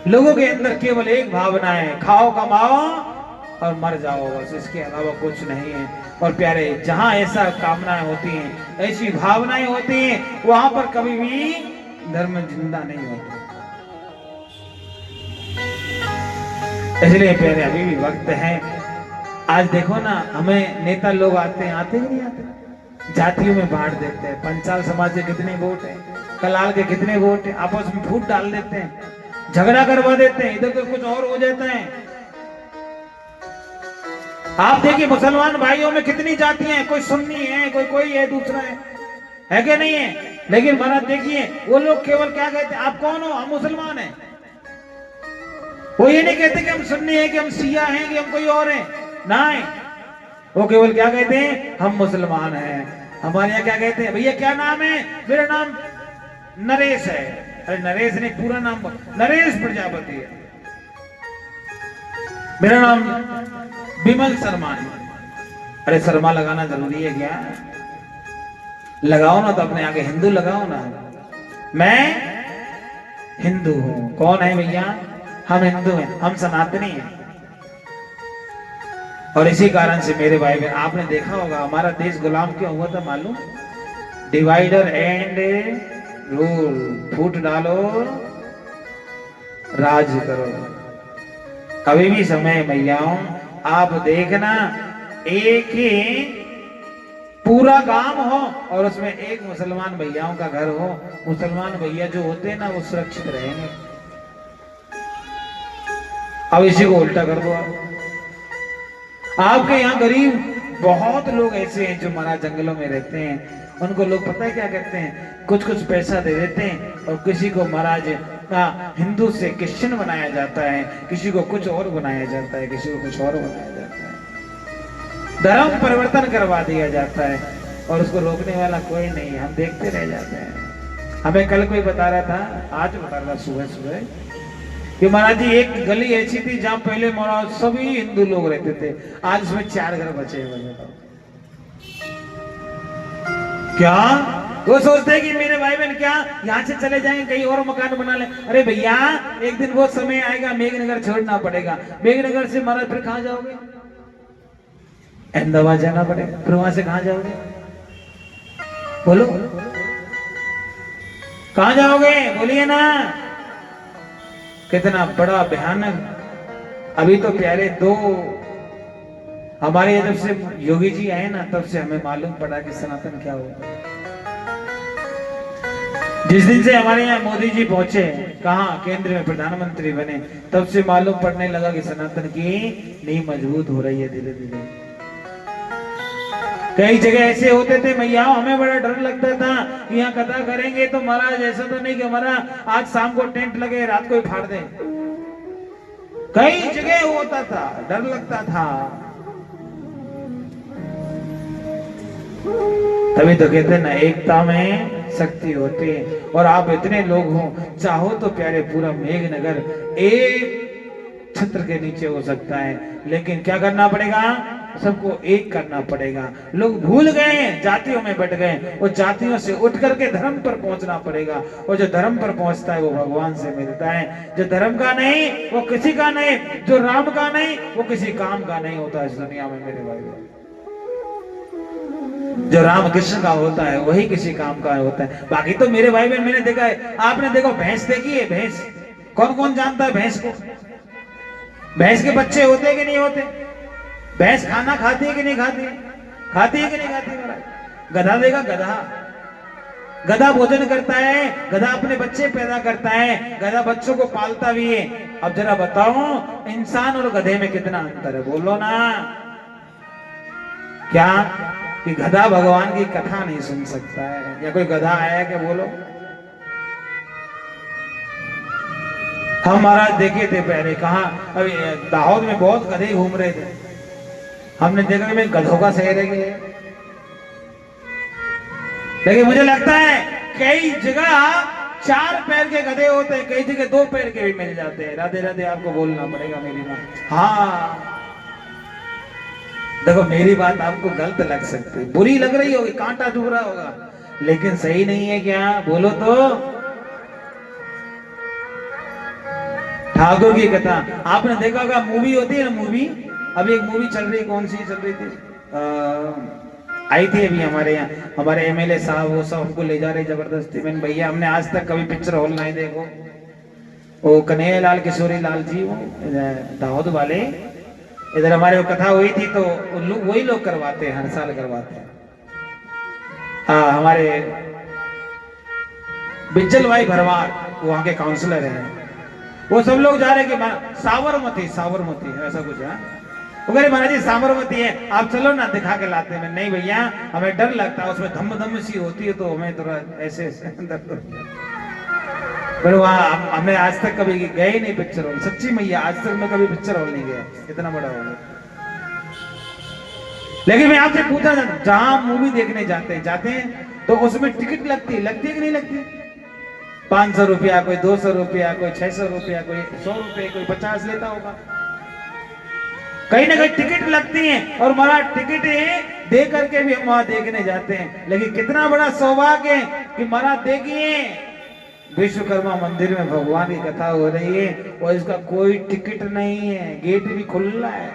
लोगों के अंदर केवल एक भावना है, खाओ कमाओ और मर जाओ, बस, इसके अलावा कुछ नहीं है। और प्यारे जहां ऐसा कामनाएं होती हैं, ऐसी भावनाएं होती हैं, वहां पर कभी भी धर्म जिंदा नहीं होता। इसलिए प्यारे अभी भी वक्त है। आज देखो ना, हमें नेता लोग आते हैं कि नहीं आते? जातियों में बांट देते हैं। पंचाल समाज के कितने वोट हैं, कलाल के कितने वोट हैं, आपस में फूट डाल देते हैं, झगड़ा करवा देते हैं, इधर तो कुछ और हो जाता है। आप देखिए मुसलमान भाइयों में कितनी जातियां हैं, कोई सुन्नी है, कोई है, दूसरा है कि नहीं है? लेकिन महाराज देखिए वो लोग केवल क्या कहते हैं, आप कौन हो? हम मुसलमान हैं। वो ये नहीं कहते कि हम सुन्नी है, कि हम सिया हैं, कि हम कोई और हैं, नहीं। वो केवल क्या कहते हैं? हम मुसलमान हैं। हमारे यहाँ क्या कहते हैं? भैया क्या नाम है? मेरा नाम नरेश है। अरे नरेश नहीं, पूरा नाम नरेश प्रजापति है। मेरा नाम विमल शर्मा है। अरे शर्मा लगाना जरूरी है क्या? लगाओ ना तो अपने आगे हिंदू लगाओ ना। मैं हिंदू हूं। कौन है भैया? हम हिंदू हैं, हम सनातनी हैं। और इसी कारण से मेरे भाई बहन, आपने देखा होगा हमारा देश गुलाम क्यों हुआ था मालूम? डिवाइडर एंड रूल, फूट डालो राज करो। कभी भी समय मैयाओं आप देखना, एक ही पूरा गांव हो और उसमें एक मुसलमान भैयाओं का घर हो, मुसलमान भैया जो होते हैं ना वो सुरक्षित रहेंगे। अब इसी को उल्टा कर दो आपके यहाँ गरीब बहुत लोग ऐसे हैं जो मारा जंगलों में रहते हैं। उनको लोग पता है क्या कहते हैं? कुछ कुछ पैसा दे देते हैं और किसी को महाराज हिंदू से क्रिश्चियन बनाया जाता है, किसी को कुछ और बनाया जाता है, किसी को कुछ और बनाया जाता है। धर्म परिवर्तन करवा दिया जाता है और उसको रोकने वाला कोई नहीं है, हम देखते रह जाते हैं। हमें कल कोई बता रहा था, आज बता रहा सुबह सुबह कि महाराज जी एक गली ऐसी थी जहां पहले महाराज सभी हिंदू लोग रहते थे, आज उसमें 4 घर बचे हुए। क्या वो सोचते हैं कि मेरे भाई बहन क्या यहाँ से चले जाएंगे कहीं और मकान बना ले। अरे भैया एक दिन वो समय आएगा मेघनगर छोड़ना पड़ेगा। मेघनगर से महाराज फिर कहाँ जाओगे? अहमदाबाद जाना पड़ेगा। फिर वहां से कहाँ जाओगे? बोलो कहाँ जाओगे? बोलिए ना। कितना बड़ा भयानक। अभी तो प्यारे दो हमारे जब से योगी जी आए ना तब से हमें मालूम पड़ा कि सनातन क्या होता है। जिस दिन से हमारे यहाँ मोदी जी पहुंचे कहा केंद्र में प्रधानमंत्री बने तब से मालूम पड़ने लगा कि सनातन की नींव मजबूत हो रही है धीरे धीरे। कई जगह ऐसे होते थे मैया हमें बड़ा डर लगता था कि यहाँ कथा करेंगे तो महाराज ऐसा तो नहीं कि हमारा आज शाम को टेंट लगे रात को ही फाड़ दे। कई जगह होता था डर लगता था। तभी तो कहते ना एकता में शक्ति होती है। और आप इतने लोग हो चाहो तो प्यारे पूरा मेघनगर एक छत्र के नीचे हो सकता है लेकिन क्या करना पड़ेगा? सबको एक करना पड़ेगा। लोग भूल गए जातियों में बट गए और जातियों से उठ करके धर्म पर पहुंचना पड़ेगा। और जो धर्म पर पहुंचता है वो भगवान से मिलता है। जो धर्म का नहीं वो किसी का नहीं, जो राम का नहीं वो किसी काम का नहीं होता इस दुनिया में मेरे भाई। जो राम कृष्ण का होता है वही किसी काम का होता है। बाकी तो मेरे भाई बहन मैंने देखा है, आपने देखो भैंस देखी है? भैंस कौन कौन जानता है भैंस को? भैंस के बच्चे होते हैं कि नहीं होते? भैंस खाना खाती है कि नहीं खाती? खाती है कि नहीं खाती? गधा देखा? गधा गधा भोजन करता है, गधा अपने बच्चे पैदा करता है, गधा बच्चों को पालता भी है। अब जरा बताओ इंसान और गधे में कितना अंतर है? बोलो ना। क्या कि गधा भगवान की कथा नहीं सुन सकता है? या कोई गधा आया क्या? बोलो। हम महाराज देखे थे पहले कहा अभी दाहोद में बहुत गधे घूम रहे थे। हमने देखा कि गधों का शहर है ये। लेकिन मुझे लगता है कई जगह 4 पैर के गधे होते हैं, कई जगह 2 पैर के भी मिल जाते हैं। राधे राधे आपको बोलना पड़ेगा मेरी बात। हाँ देखो मेरी बात आपको गलत लग सकती है, बुरी लग रही होगी, कांटा चुभ रहा होगा, लेकिन सही नहीं है क्या? बोलो तो। ठाकुर की कथा आपने देखा होगा, मूवी होती है ना मूवी। अभी एक मूवी चल रही है, कौन सी चल रही थी? आई थी अभी हमारे यहाँ, हमारे एमएलए साहब वो सब हमको ले जा रहे जबरदस्ती में। भैया हमने आज तक कभी पिक्चर हॉल नहीं देखो। वो कन्हैया लाल किशोरी लाल जी वो दाऊद वाले, इधर हमारे वो कथा हुई थी तो वही लोग करवाते हैं, हर साल करवाते हैं। हाँ हमारे बिज्जल भाई भरवार वहां के काउंसलर हैं, वो सब लोग जा रहे कि साबरमती ऐसा कुछ है। वो कह महाराज जी साबरमती है, आप चलो ना दिखा के लाते हैं। नहीं भैया हमें डर लगता है, उसमें धम धम सी होती है तो हमें थोड़ा ऐसे पर वहाँ हमने आज तक कभी गए ही नहीं पिक्चर हॉल। सच्ची मैया आज तक मैं कभी पिक्चर हॉल नहीं गया, इतना बड़ा हो गया। लेकिन मैं आपसे पूछा था जहां मूवी देखने जाते हैं तो उसमें टिकट लगती है कि नहीं लगती? 500 रुपया, कोई 200 रुपया, कोई 600 रुपया, कोई 100 रुपये, कोई 50 लेता होगा। कहीं ना कहीं टिकट लगती है और हमारा टिकट दे करके भी हम वहां देखने जाते हैं। लेकिन कितना बड़ा सौभाग्य है कि महाराज देखिए विश्वकर्मा मंदिर में भगवान की कथा हो रही है और इसका कोई टिकट नहीं है, गेट भी खुला है।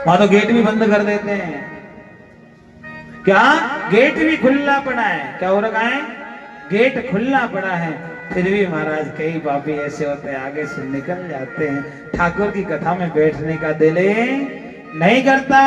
वहां तो गेट भी बंद कर देते हैं। क्या गेट भी खुला पड़ा है? क्या हो रखा है? गेट खुला पड़ा है, फिर भी महाराज कई पापी ऐसे होते हैं आगे से निकल जाते हैं। ठाकुर की कथा में बैठने का दिल नहीं करता।